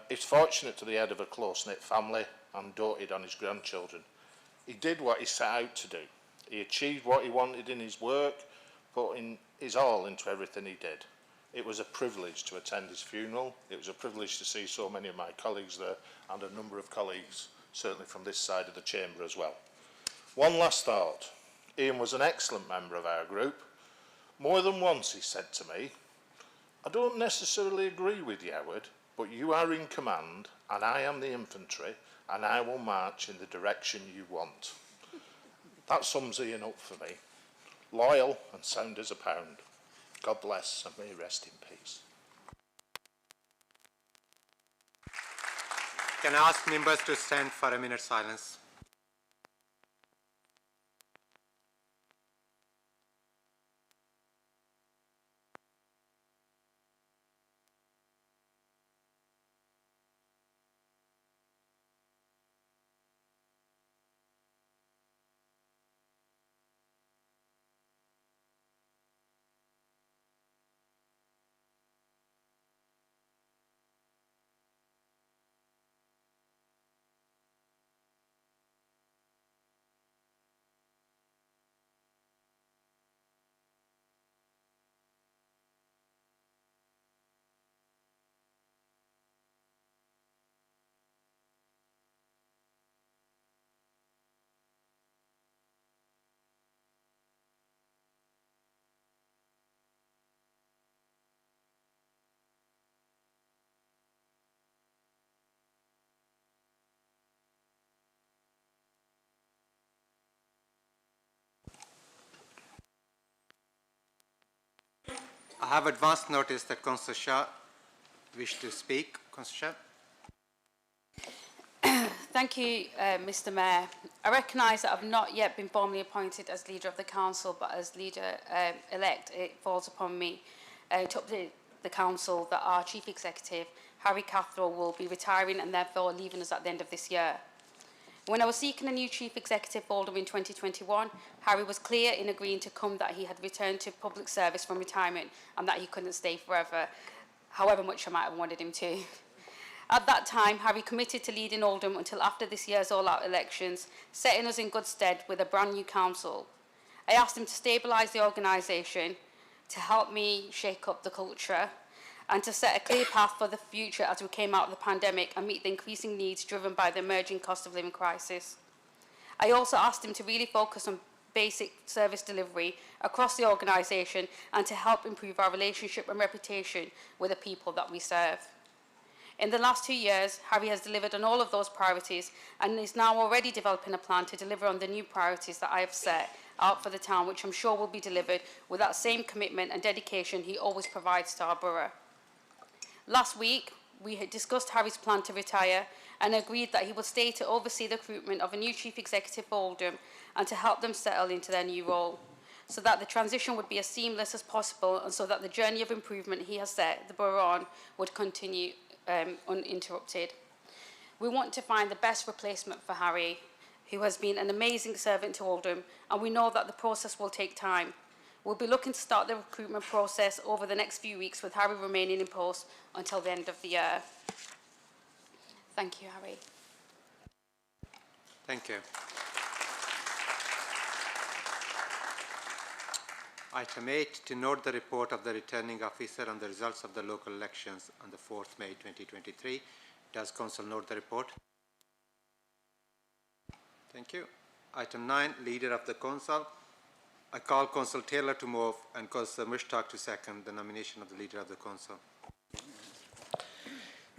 He's fortunate to be head of a close-knit family and doted on his grandchildren. He did what he set out to do. He achieved what he wanted in his work, putting his all into everything he did. It was a privilege to attend his funeral. It was a privilege to see so many of my colleagues there, and a number of colleagues, certainly from this side of the chamber as well. One last thought. Ian was an excellent member of our group. More than once he said to me, "I don't necessarily agree with you, Howard, but you are in command, and I am the infantry, and I will march in the direction you want." That sums Ian up for me. Loyal and sound as a pound. God bless, and may he rest in peace. Can I ask members to stand for a minute's silence? I have advance notice that Councillor Shah wished to speak. Councillor Shah. Thank you, Mr Mayor. I recognise that I've not yet been formally appointed as Leader of the Council, but as Leader-elect, it falls upon me to update the Council that our Chief Executive, Harry Catherall, will be retiring and therefore leaving us at the end of this year. When I was seeking a new Chief Executive for Oldham in 2021, Harry was clear in agreeing to come that he had returned to public service from retirement and that he couldn't stay forever, however much I might have wanted him to. At that time, Harry committed to leading Oldham until after this year's all-out elections, setting us in good stead with a brand new council. I asked him to stabilise the organisation, to help me shake up the culture, and to set a clear path for the future as we came out of the pandemic and meet the increasing needs driven by the emerging cost of living crisis. I also asked him to really focus on basic service delivery across the organisation and to help improve our relationship and reputation with the people that we serve. In the last 2 years, Harry has delivered on all of those priorities and is now already developing a plan to deliver on the new priorities that I have set out for the town, which I'm sure will be delivered with that same commitment and dedication he always provides to our borough. Last week, we had discussed Harry's plan to retire and agreed that he would stay to oversee the recruitment of a new Chief Executive for Oldham and to help them settle into their new role, so that the transition would be as seamless as possible and so that the journey of improvement he has set the borough on would continue uninterrupted. We want to find the best replacement for Harry, who has been an amazing servant to Oldham, and we know that the process will take time. We'll be looking to start the recruitment process over the next few weeks, with Harry remaining in post until the end of the year. Thank you, Harry. Thank you. Item 8, to note the report of the returning officer on the results of the local elections on the 4th May 2023. Does Council note the report? Thank you. Item 9, Leader of the Council. I call Councillor Taylor to move and Councillor Mushtaq to second the nomination of the Leader of the Council.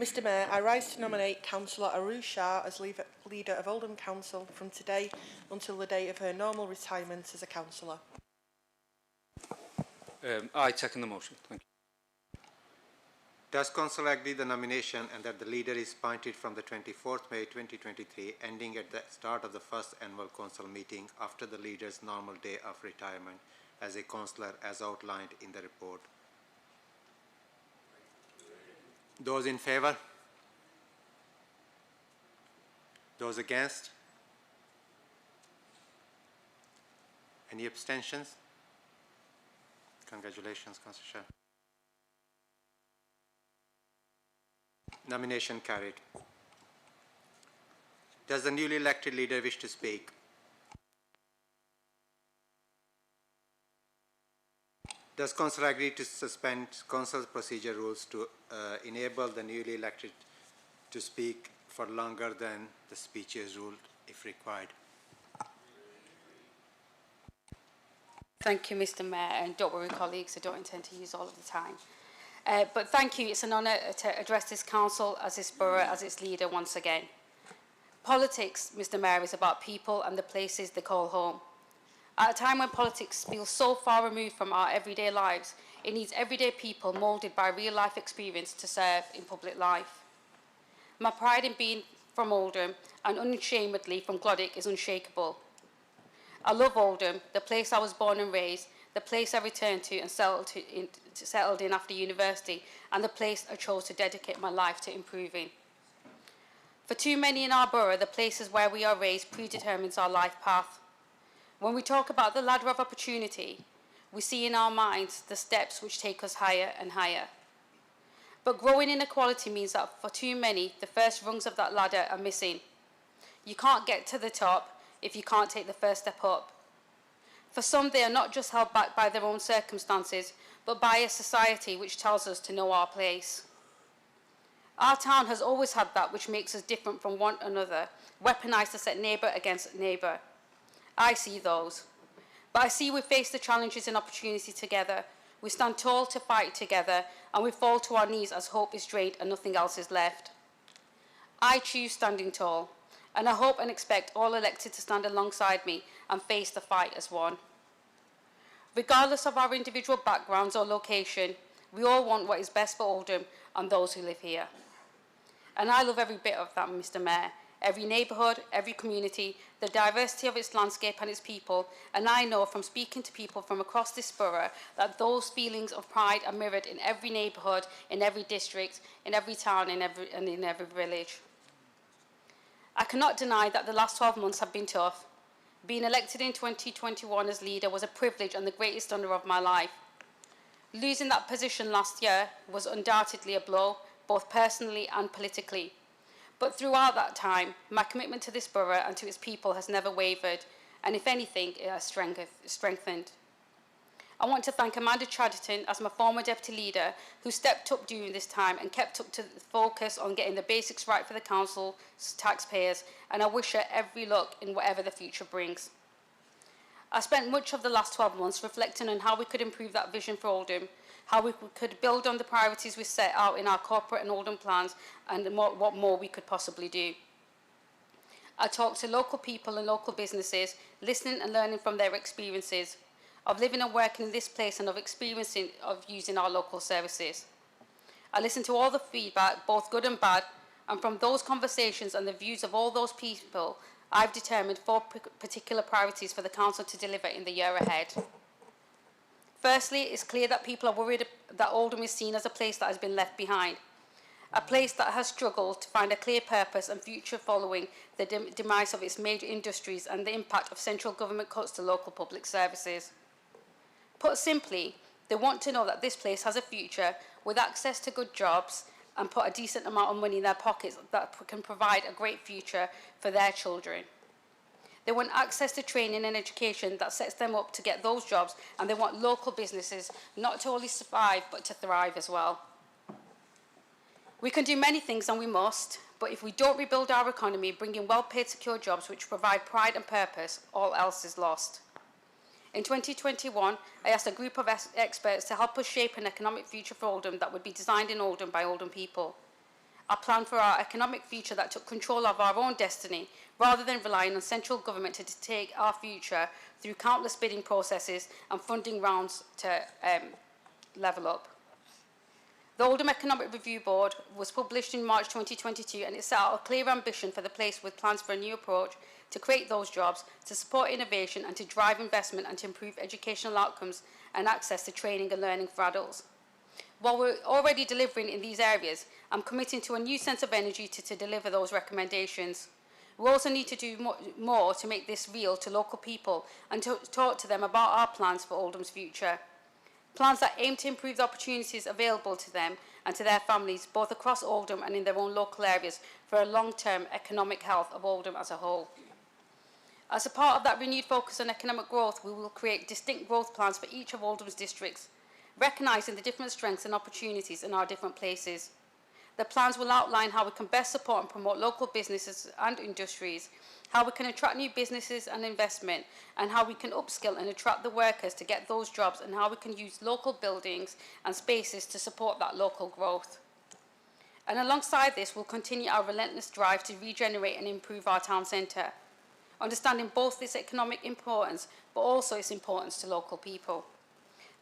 Mr Mayor, I rise to nominate Councillor Aru Shah as Leader of Oldham Council from today until the day of her normal retirement as a councillor. I second the motion. Thank you. Does Council agree the nomination and that the Leader is appointed from the 24th May 2023, ending at the start of the first annual Council meeting after the Leader's normal day of retirement as a councillor as outlined in the report? Those in favour? Those against? Any abstentions? Congratulations, Councillor Shah. Nomination carried. Does the newly elected Leader wish to speak? Does Council agree to suspend Council's procedure rules to enable the newly elected to speak for longer than the speech is ruled if required? Thank you, Mr Mayor, and don't worry, colleagues, I don't intend to use all of the time. But thank you, it's an honour to address this council as this borough, as its leader once again. Politics, Mr Mayor, is about people and the places they call home. At a time when politics feels so far removed from our everyday lives, it needs everyday people moulded by real-life experience to serve in public life. My pride in being from Oldham and unashamedly from Glodwick is unshakable. I love Oldham, the place I was born and raised, the place I returned to and settled in after university, and the place I chose to dedicate my life to improving. For too many in our borough, the places where we are raised predetermines our life path. When we talk about the ladder of opportunity, we see in our minds the steps which take us higher and higher. But growing inequality means that for too many, the first rungs of that ladder are missing. You can't get to the top if you can't take the first step up. For some, they are not just held back by their own circumstances, but by a society which tells us to know our place. Our town has always had that which makes us different from one another, weaponised to set neighbour against neighbour. I see those. But I see we face the challenges and opportunity together. We stand tall to fight together, and we fall to our knees as hope is drained and nothing else is left. I choose standing tall, and I hope and expect all elected to stand alongside me and face the fight as one. Regardless of our individual backgrounds or location, we all want what is best for Oldham and those who live here. And I love every bit of that, Mr. Mayor. Every neighbourhood, every community, the diversity of its landscape and its people, and I know from speaking to people from across this borough that those feelings of pride are mirrored in every neighbourhood, in every district, in every town, and in every village. I cannot deny that the last 12 months have been tough. Being elected in 2021 as leader was a privilege and the greatest honour of my life. Losing that position last year was undoubtedly a blow, both personally and politically. But throughout that time, my commitment to this borough and to its people has never wavered, and if anything, it has strengthened. I want to thank Amanda Chadderton as my former deputy leader, who stepped up during this time and kept up to the focus on getting the basics right for the council's taxpayers, and I wish her every luck in whatever the future brings. I spent much of the last 12 months reflecting on how we could improve that vision for Oldham, how we could build on the priorities we set out in our corporate and Oldham plans, and what more we could possibly do. I talked to local people and local businesses, listening and learning from their experiences of living and working in this place and of experiencing of using our local services. I listened to all the feedback, both good and bad, and from those conversations and the views of all those people, I've determined 4 particular priorities for the council to deliver in the year ahead. Firstly, it's clear that people are worried that Oldham is seen as a place that has been left behind, a place that has struggled to find a clear purpose and future following the demise of its major industries and the impact of central government cuts to local public services. Put simply, they want to know that this place has a future with access to good jobs and put a decent amount of money in their pockets that can provide a great future for their children. They want access to training and education that sets them up to get those jobs, and they want local businesses not to only survive but to thrive as well. We can do many things and we must, but if we don't rebuild our economy, bringing well-paid secure jobs which provide pride and purpose, all else is lost. In 2021, I asked a group of experts to help us shape an economic future for Oldham that would be designed in Oldham by Oldham people. A plan for our economic future that took control of our own destiny, rather than relying on central government to dictate our future through countless bidding processes and funding rounds to level up. The Oldham Economic Review Board was published in March 2022, and it set out a clear ambition for the place with plans for a new approach to create those jobs, to support innovation and to drive investment and to improve educational outcomes and access to training and learning for adults. While we're already delivering in these areas, I'm committing to a new sense of energy to deliver those recommendations. We also need to do more to make this real to local people and to talk to them about our plans for Oldham's future. Plans that aim to improve the opportunities available to them and to their families, both across Oldham and in their own local areas, for a long-term economic health of Oldham as a whole. As a part of that renewed focus on economic growth, we will create distinct growth plans for each of Oldham's districts, recognising the different strengths and opportunities in our different places. The plans will outline how we can best support and promote local businesses and industries, how we can attract new businesses and investment, and how we can upskill and attract the workers to get those jobs, and how we can use local buildings and spaces to support that local growth. And alongside this, we'll continue our relentless drive to regenerate and improve our town centre, understanding both its economic importance but also its importance to local people.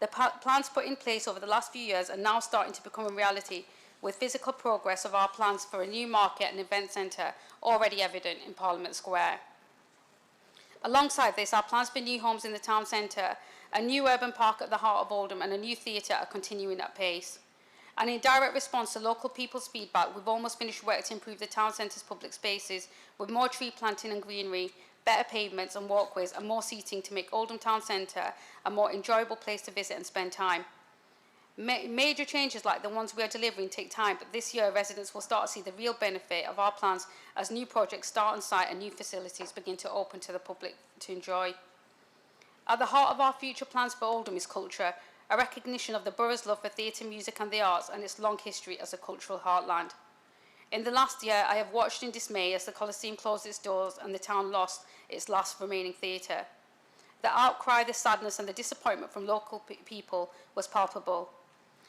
The plans put in place over the last few years are now starting to become a reality, with physical progress of our plans for a new market and event centre already evident in Parliament Square. Alongside this, our plans for new homes in the town centre, a new urban park at the heart of Oldham and a new theatre are continuing at pace. And in direct response to local people's feedback, we've almost finished work to improve the town centre's public spaces with more tree planting and greenery, better pavements and walkways and more seating to make Oldham Town Centre a more enjoyable place to visit and spend time. Major changes like the ones we are delivering take time, but this year residents will start to see the real benefit of our plans as new projects start on site and new facilities begin to open to the public to enjoy. At the heart of our future plans for Oldham is culture, a recognition of the borough's love for theatre, music and the arts and its long history as a cultural heartland. In the last year, I have watched in dismay as the Coliseum closed its doors and the town lost its last remaining theatre. The outcry, the sadness and the disappointment from local people was palpable.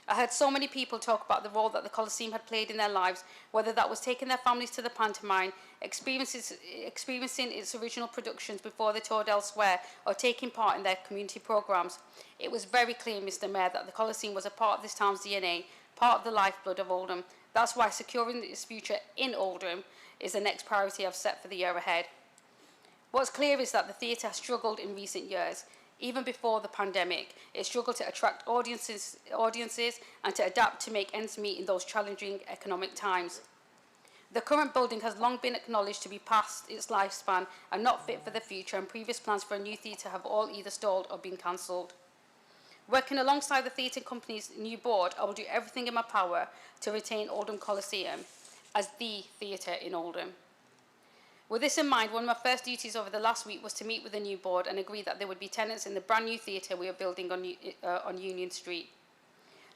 I heard so many people talk about the role that the Coliseum had played in their lives, whether that was taking their families to the pantomime, experiencing its original productions before they toured elsewhere, or taking part in their community programmes. It was very clear, Mr Mayor, that the Coliseum was a part of this town's DNA, part of the lifeblood of Oldham. That's why securing its future in Oldham is the next priority I've set for the year ahead. What's clear is that the theatre has struggled in recent years. Even before the pandemic, it struggled to attract audiences and to adapt to make ends meet in those challenging economic times. The current building has long been acknowledged to be past its lifespan and not fit for the future, and previous plans for a new theatre have all either stalled or been cancelled. Working alongside the theatre company's new board, I will do everything in my power to retain Oldham Coliseum as the theatre in Oldham. With this in mind, one of my first duties over the last week was to meet with the new board and agree that there would be tenants in the brand new theatre we are building on Union Street.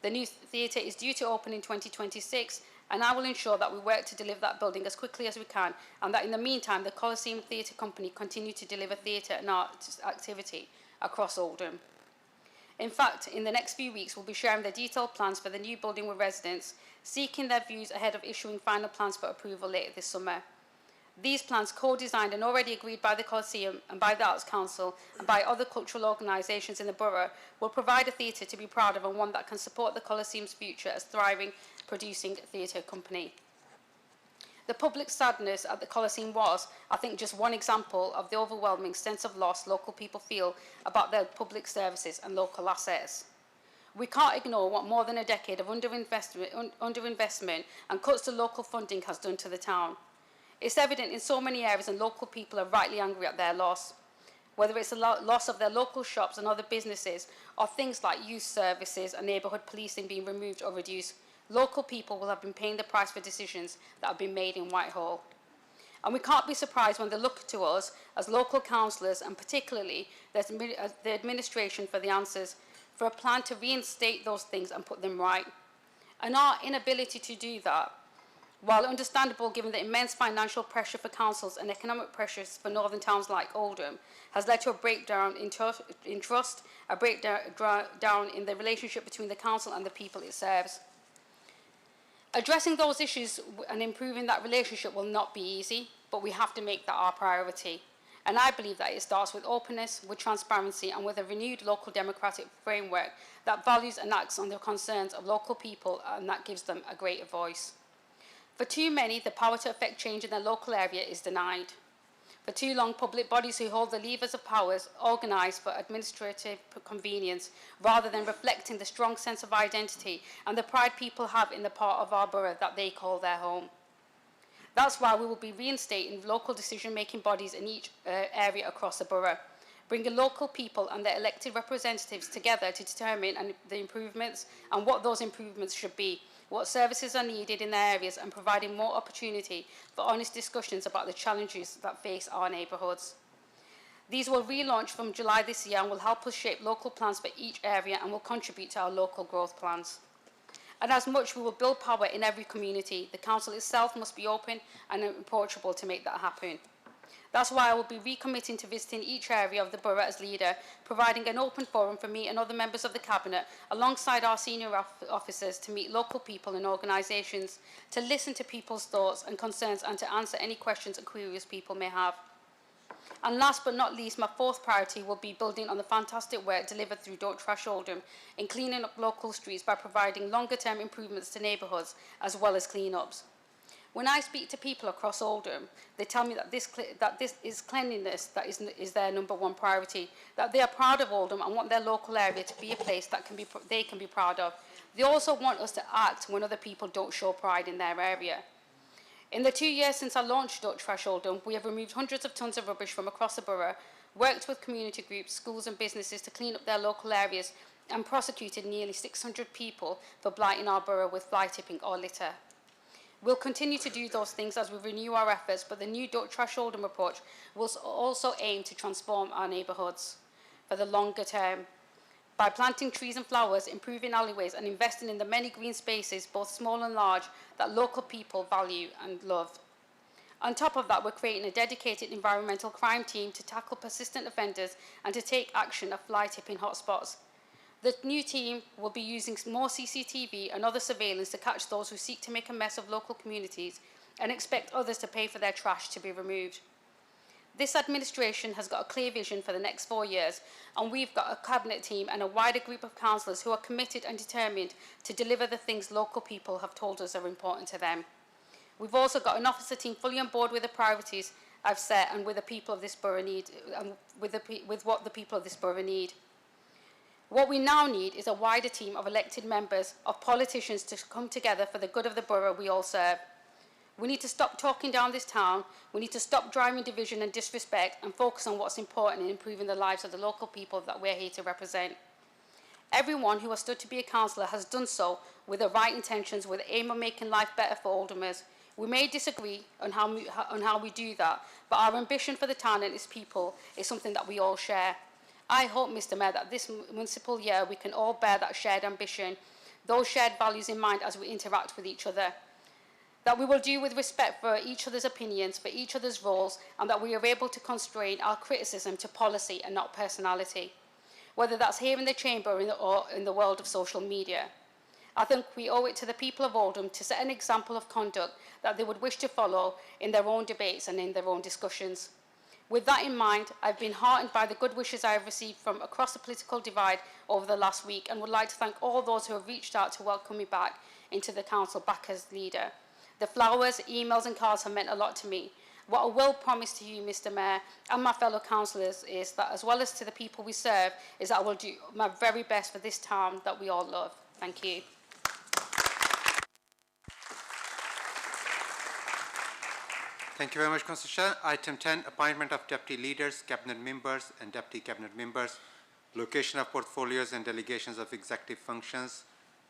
The new theatre is due to open in 2026, and I will ensure that we work to deliver that building as quickly as we can, and that in the meantime the Coliseum Theatre Company continue to deliver theatre and art activity across Oldham. In fact, in the next few weeks we'll be sharing the detailed plans for the new building with residents, seeking their views ahead of issuing final plans for approval later this summer. These plans, co-designed and already agreed by the Coliseum and by the Arts Council and by other cultural organisations in the borough, will provide a theatre to be proud of and one that can support the Coliseum's future as thriving, producing theatre company. The public sadness at the Coliseum was, I think, just one example of the overwhelming sense of loss local people feel about their public services and local assets. We can't ignore what more than a decade of underinvestment and cuts to local funding has done to the town. It's evident in so many areas, and local people are rightly angry at their loss. Whether it's the loss of their local shops and other businesses, or things like youth services and neighbourhood policing being removed or reduced, local people will have been paying the price for decisions that have been made in Whitehall. And we can't be surprised when they look to us as local councillors, and particularly the administration, for the answers, for a plan to reinstate those things and put them right. And our inability to do that, while understandable given the immense financial pressure for councils and economic pressures for northern towns like Oldham, has led to a breakdown in trust, a breakdown in the relationship between the council and the people it serves. Addressing those issues and improving that relationship will not be easy, but we have to make that our priority. And I believe that it starts with openness, with transparency, and with a renewed local democratic framework that values and acts on the concerns of local people, and that gives them a greater voice. For too many, the power to affect change in their local area is denied. For too long, public bodies who hold the levers of powers organise for administrative convenience rather than reflecting the strong sense of identity and the pride people have in the part of our borough that they call their home. That's why we will be reinstating local decision-making bodies in each area across the borough, bringing local people and their elected representatives together to determine the improvements and what those improvements should be, what services are needed in their areas, and providing more opportunity for honest discussions about the challenges that face our neighbourhoods. These will relaunch from July this year and will help us shape local plans for each area and will contribute to our local growth plans. And as much we will build power in every community, the council itself must be open and approachable to make that happen. That's why I will be recommitting to visiting each area of the borough as leader, providing an open forum for me and other members of the Cabinet, alongside our senior officers, to meet local people and organisations, to listen to people's thoughts and concerns, and to answer any questions and queries people may have. And last but not least, my fourth priority will be building on the fantastic work delivered through Don't Trash Oldham in cleaning up local streets by providing longer-term improvements to neighbourhoods as well as clean-ups. When I speak to people across Oldham, they tell me that this is cleanliness that is their number one priority, that they are proud of Oldham and want their local area to be a place that they can be proud of. They also want us to act when other people don't show pride in their area. In the 2 years since I launched Don't Trash Oldham, we have removed hundreds of tonnes of rubbish from across the borough, worked with community groups, schools and businesses to clean up their local areas, and prosecuted nearly 600 people for blighting our borough with fly tipping or litter. We'll continue to do those things as we renew our efforts, but the new Don't Trash Oldham approach will also aim to transform our neighbourhoods for the longer term by planting trees and flowers, improving alleyways, and investing in the many green spaces, both small and large, that local people value and love. On top of that, we're creating a dedicated environmental crime team to tackle persistent offenders and to take action at fly tipping hotspots. The new team will be using more CCTV and other surveillance to catch those who seek to make a mess of local communities and expect others to pay for their trash to be removed. This administration has got a clear vision for the next 4 years, and we've got a cabinet team and a wider group of councillors who are committed and determined to deliver the things local people have told us are important to them. We've also got an officer team fully on board with the priorities I've set and with the people of this borough need, and with what the people of this borough need. What we now need is a wider team of elected members, of politicians to come together for the good of the borough we all serve. We need to stop talking down this town. We need to stop driving division and disrespect and focus on what's important in improving the lives of the local people that we're here to represent. Everyone who has stood to be a councillor has done so with the right intentions, with the aim of making life better for Oldhamers. We may disagree on how we do that, but our ambition for the town and its people is something that we all share. I hope, Mr Mayor, that this municipal year we can all bear that shared ambition, those shared values in mind as we interact with each other. That we will do with respect for each other's opinions, for each other's roles, and that we are able to constrain our criticism to policy and not personality, whether that's here in the chamber or in the world of social media. I think we owe it to the people of Oldham to set an example of conduct that they would wish to follow in their own debates and in their own discussions. With that in mind, I've been heartened by the good wishes I have received from across the political divide over the last week, and would like to thank all those who have reached out to welcome me back into the council back as leader. The flowers, emails and cards have meant a lot to me. What I will promise to you, Mr Mayor, and my fellow councillors is that, as well as to the people we serve, is that I will do my very best for this town that we all love. Thank you. Thank you very much, Councillor Shah. Item 10, appointment of deputy leaders, cabinet members and deputy cabinet members, location of portfolios and delegations of executive functions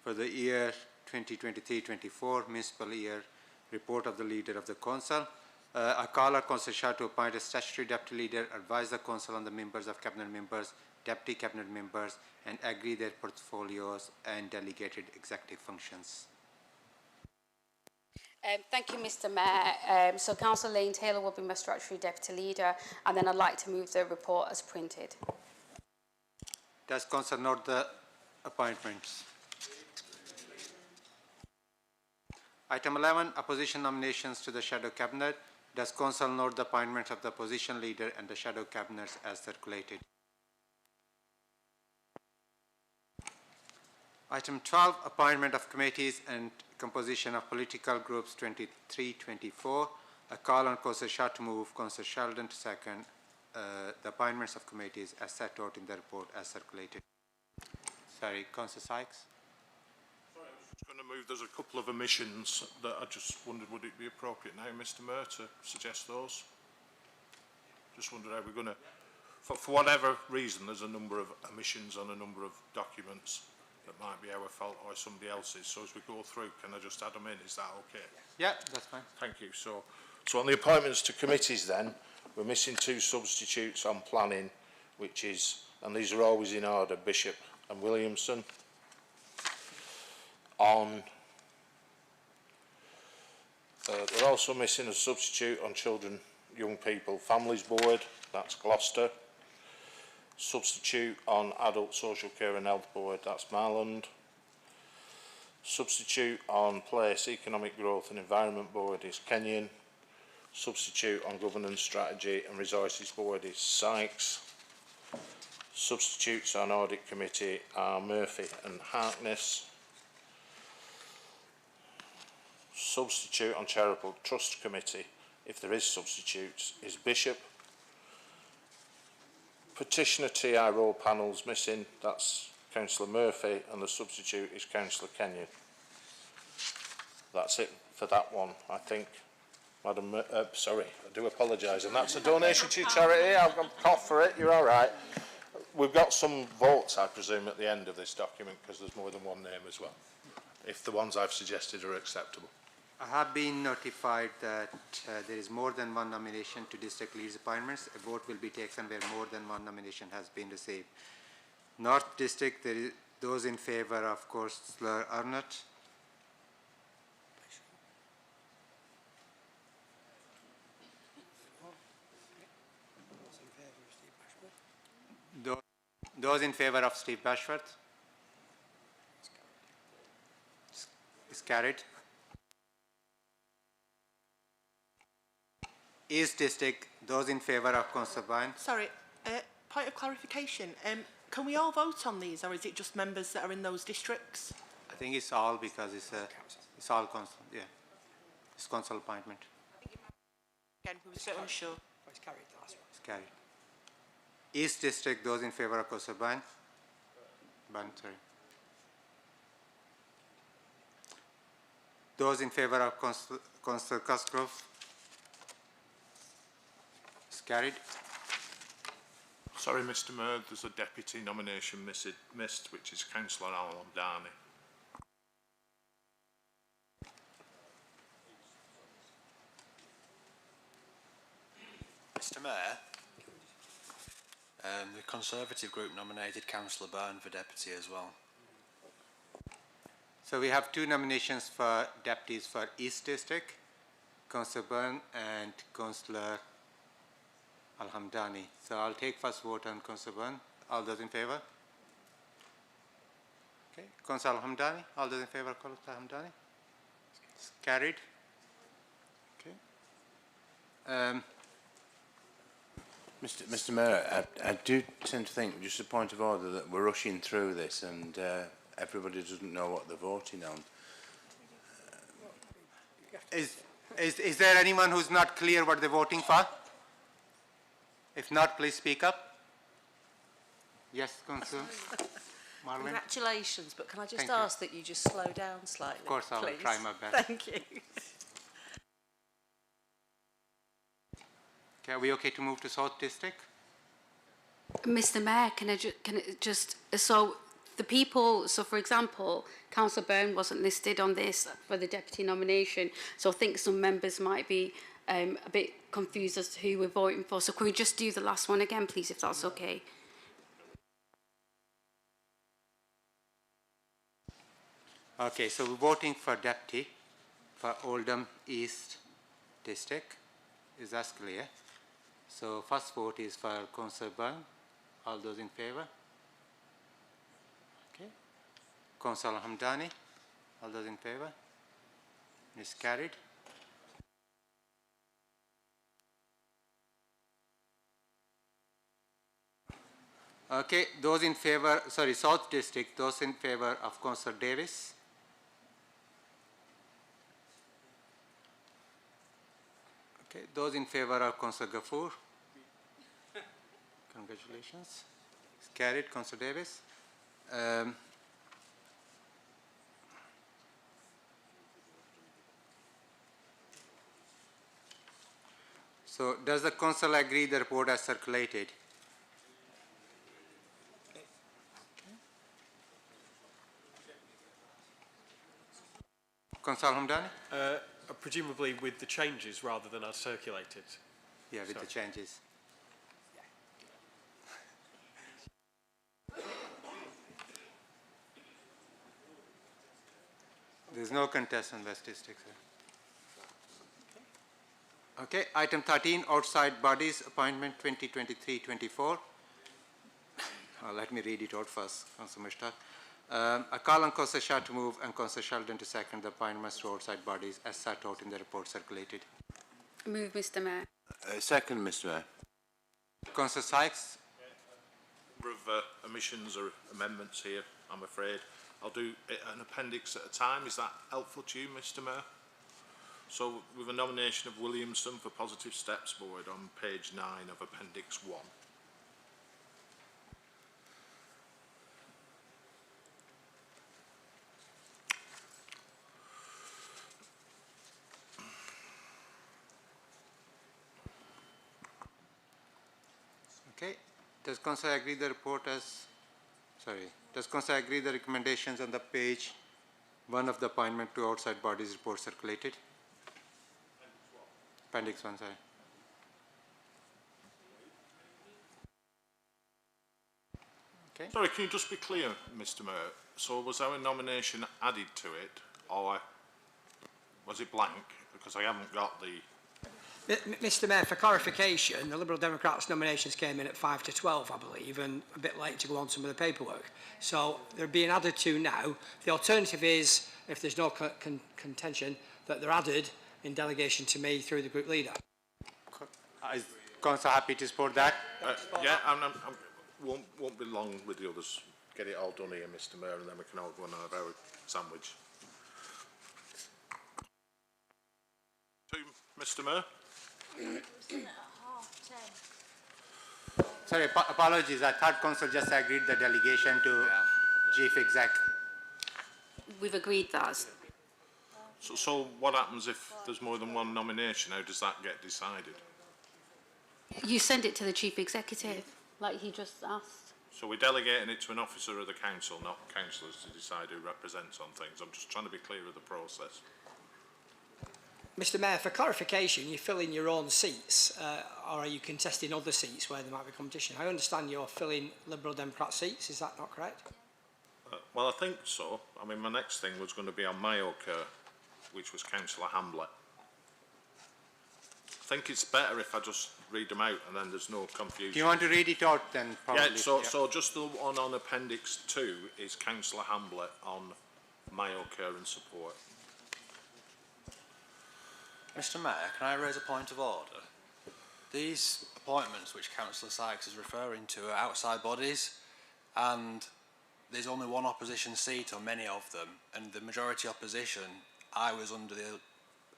for the year 2023-24, municipal year report of the leader of the council. I call on Councillor Shah to appoint a statutory deputy leader, advise the council on the members of cabinet members, deputy cabinet members, and agree their portfolios and delegated executive functions. Thank you, Mr Mayor. So Councillor Lane Taylor will be my statutory deputy leader, and then I'd like to move the report as printed. Does council note the appointments? Item 11, opposition nominations to the shadow cabinet. Does council note the appointments of the opposition leader and the shadow cabinets as circulated? Item 12, appointment of committees and composition of political groups 23-24. I call on Councillor Shah to move, Councillor Sheldon to second the appointments of committees as set out in the report as circulated. Sorry, Councillor Sykes. Sorry, I was just going to move. There's a couple of omissions that I just wondered, would it be appropriate now, Mr Mayor, to suggest those? Just wondered how we're going to, for whatever reason, there's a number of omissions on a number of documents. That might be our fault or somebody else's. So as we go through, can I just add them in? Is that okay? Yeah, that's fine. Thank you. So on the appointments to committees then, we're missing 2 substitutes on planning, which is, and these are always in order, Bishop and Williamson. On, we're also missing a substitute on children, young people, families board, that's Gloucester. Substitute on Adult Social Care and Health Board, that's Marland. Substitute on Place, Economic Growth and Environment Board is Kenyon. Substitute on Governance Strategy and Resources Board is Sykes. Substitutes on Audit Committee are Murphy and Harkness. Substitute on Charitable Trust Committee, if there is substitutes, is Bishop. Petitioner TRO panels missing, that's Councillor Murphy, and the substitute is Councillor Kenyon. That's it for that one, I think. Madam, sorry, I do apologise, and that's a donation to charity. I've got a cough for it, you're all right. We've got some votes, I presume, at the end of this document, because there's more than one name as well, if the ones I've suggested are acceptable. I have been notified that there is more than one nomination to district leaders appointments. A vote will be taken where more than one nomination has been received. North District, there is those in favour of Councillor Arnott. Those in favour of Steve Bashworth. carried. East District, those in favour of Councillor Byrne. Sorry, point of clarification. Can we all vote on these, or is it just members that are in those districts? I think it's all because it's all council, yeah. It's council appointment. Again, we were a bit unsure. It's carried, the last one. It's carried. East District, those in favour of Councillor Byrne. Byrne, sorry. Those in favour of Councillor Cosgrove. It's carried. Sorry, Mr Mayor, there's a deputy nomination missed, which is Councillor Al-Hamdani. Mr Mayor, the Conservative group nominated Councillor Byrne for deputy as well. So we have two nominations for deputies for East District, Councillor Byrne and Councillor Al-Hamdani. So I'll take first vote on Councillor Byrne. All those in favour? Okay. Councillor Al-Hamdani. All those in favour of Councillor Al-Hamdani? It's carried. Okay. Mr Mayor, I do tend to think, just a point of order, that we're rushing through this and everybody doesn't know what they're voting on. Is there anyone who's not clear what they're voting for? If not, please speak up. Yes, Councillor Marlin. Congratulations, but can I just Thank ask that you just slow down slightly, Of course, I will please? try my best. Thank you. Okay, are we okay to move to South District? Mr. Mayor, can I just, so the people, so for example, Councillor Byrne wasn't listed on this for the deputy nomination, so I think some members might be a bit confused as to who we're voting for. So can we just do the last one again, please, if that's okay? Okay, so we're voting for deputy for Oldham East District. Is that clear? So first vote is for Councillor Byrne. All those in favour? Okay. Councillor Al-Hamdani. All those in favour? It's carried. Okay, those in favour, sorry, South District, those in favour of Councillor Davis. Okay, those in favour of Councillor Gafoor. Congratulations. It's carried, Councillor Davis. So, does the Council agree the report as circulated? Councillor Al-Hamdani? Presumably with the changes rather than as circulated. Yeah, with the changes. There's no contest on West District, sir. Okay, item 13, outside bodies, appointment 2023-24. Let me read it out first, Councillor Mushtaq. I call on Councillor Shah to move and Councillor Sheldon to second the appointments to outside bodies as set out in the report circulated. Move, Mr. Mayor. Second, Mr Mayor. Councillor Sykes. Of omissions or amendments here, I'm afraid. I'll do an appendix at a time. Is that helpful to you, Mr Mayor? So, with a nomination of Williamson for Positive Steps Board on page 9 of Appendix 1. Okay. Does Council agree the report as, does Council agree the recommendations on the page 1 of the appointment to outside bodies report circulated? Appendix 1, sorry. Okay. Sorry, can you just be clear, Mr Mayor? So was our nomination added to it, or was it blank? Because I haven't got the Mr Mayor, for clarification, the Liberal Democrats nominations came in at 5 to 12, I believe, and a bit late to go on some of the paperwork. So they're being added to now. The alternative is, if there's no contention, that they're added in delegation to me through the group leader. Is Council happy to support that? Yeah, won't be long with the others. Get it all done here, Mr Mayor, and then we can all go and have our sandwich. To Mr Mayor. Sorry, apologies. I thought Council just agreed the delegation to Chief Exec. We've agreed that. So what happens if there's more than one nomination? How does that get decided? You send it to the Chief Executive, like he just asked. So we're delegating it to an officer of the council, not councillors, to decide who represents on things. I'm just trying to be clear of the process. Mr Mayor, for clarification, you fill in your own seats, or are you contesting other seats where there might be competition? I understand you're filling Liberal Democrat seats, is that not correct? Well, I think so. I mean, my next thing was going to be on my occur, which was Councillor Hamblett. I think it's better if I just read them out and then there's no confusion. Do you want to read it out then? Probably, Yeah, so just the one on Appendix 2 is Councillor Hamblett on my occur and support. Mr Mayor, can I raise a point of order? These appointments which Councillor Sykes is referring to are outside bodies, and there's only one opposition seat on many of them, and the majority opposition, I was under the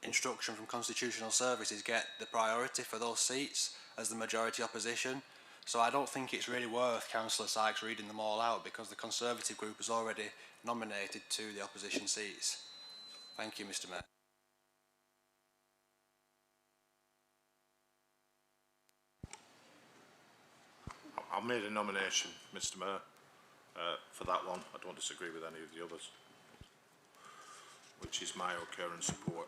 instruction from Constitutional Services, get the priority for those seats as the majority opposition. So I don't think it's really worth Councillor Sykes reading them all out, because the Conservative group has already nominated to the opposition seats. Thank you, Mr Mayor. I've made a nomination, Mr Mayor, for that one. I don't disagree with any of the others, which is my occur and support.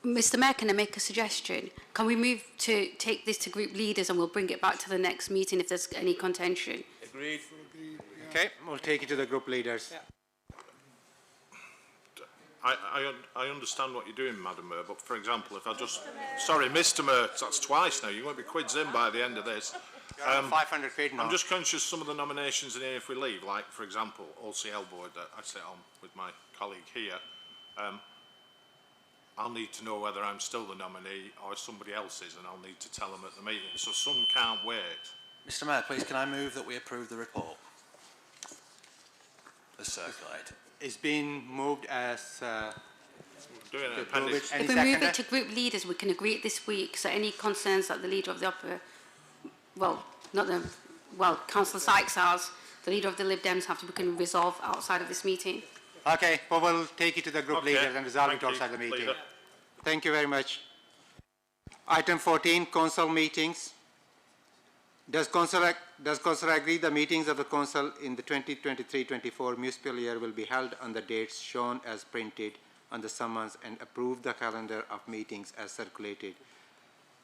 Mr Mayor, can I make a suggestion? Can we move to take this to group leaders and we'll bring it back to the next meeting if there's any contention? Agreed. Okay, we'll take it to the group leaders. Yeah. I understand what you're doing, Madam Mayor, but for example, if I just... Sorry, Mr Mayor, that's twice now. You're going to be quids in by the end of this. 500 feet now. I'm just conscious some of the nominations in here, if we leave, like, for example, OCL board that I sit on with my colleague here, I'll need to know whether I'm still the nominee or somebody else is, and I'll need to tell them at the meeting. So some can't wait. Mr Mayor, please can I move that we approve the report as circulated? It's been moved as... Doing an appendix. If we move it to group leaders, we can agree it this week. So any concerns that the leader of the Councillor Sykes has, the leader of the Lib Dems we can resolve outside of this meeting. Okay, well, we'll take it to the group leaders and resolve it outside the meeting. Leader. Thank you very much. Item 14, council meetings. Does council agree the meetings of the council in the 2023-24 municipal year will be held on the dates shown as printed on the summons and approve the calendar of meetings as circulated?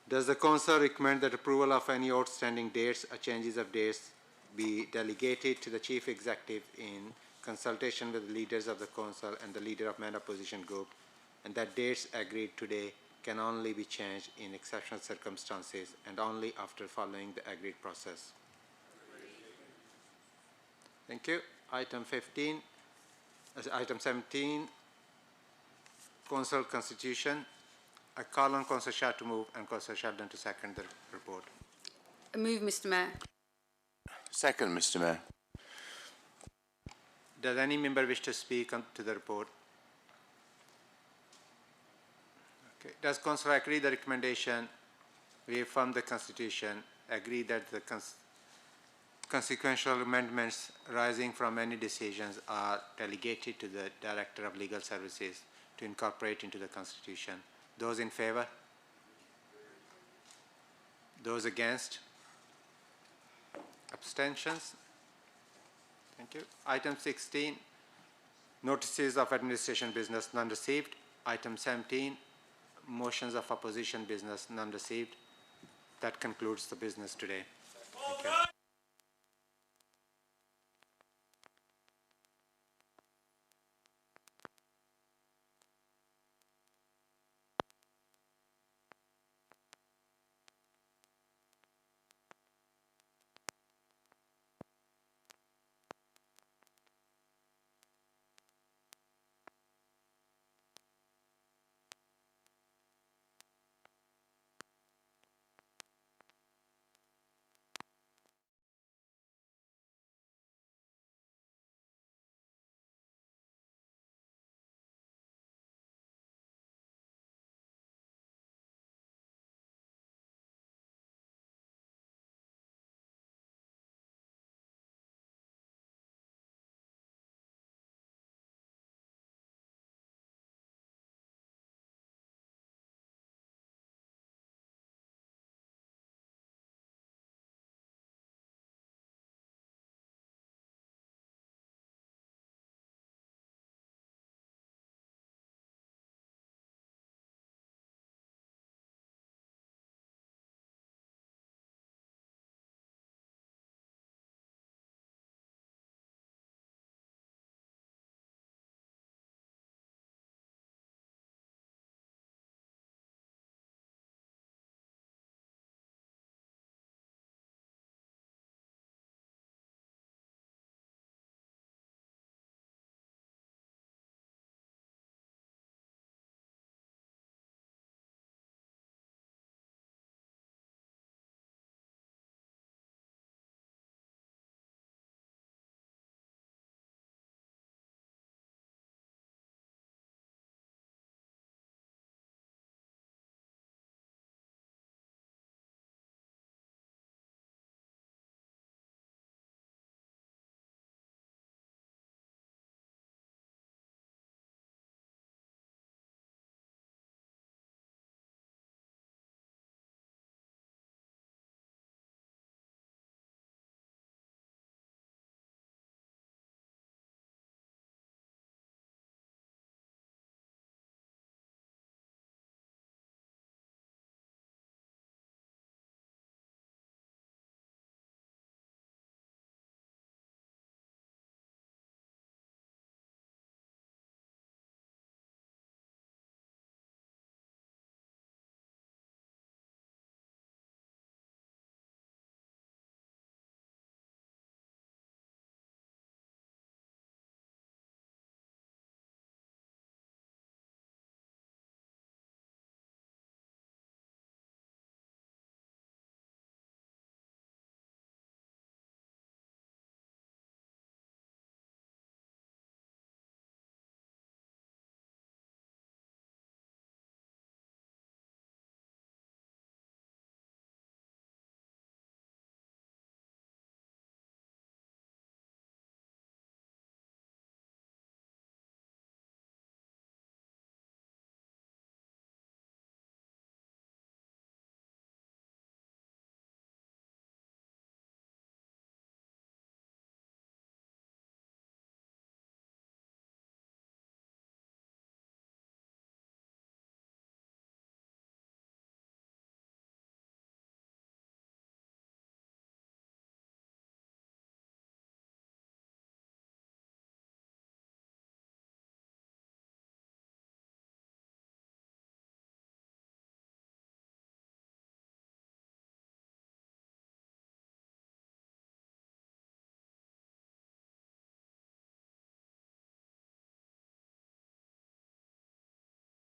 Does the council recommend that approval of any outstanding dates or changes of dates be delegated to the chief executive in consultation with the leaders of the council and the leader of main opposition group, and that dates agreed today can only be changed in exceptional circumstances and only after following the agreed process? Thank you. Item 17, council constitution. I call on Councillor Shah to move and Councillor Sheldon to second the report. I move, Mr Mayor. Second, Mr Mayor. Does any member wish to speak to the report? Okay. Does council agree the recommendation reaffirm the constitution, agree that the consequential amendments arising from any decisions are delegated to the Director of Legal Services to incorporate into the constitution? Those in favour? Those against? Abstentions? Thank you. Item 16, notices of administration business none received. Item 17, motions of opposition business none received. That concludes the business today. Thank you.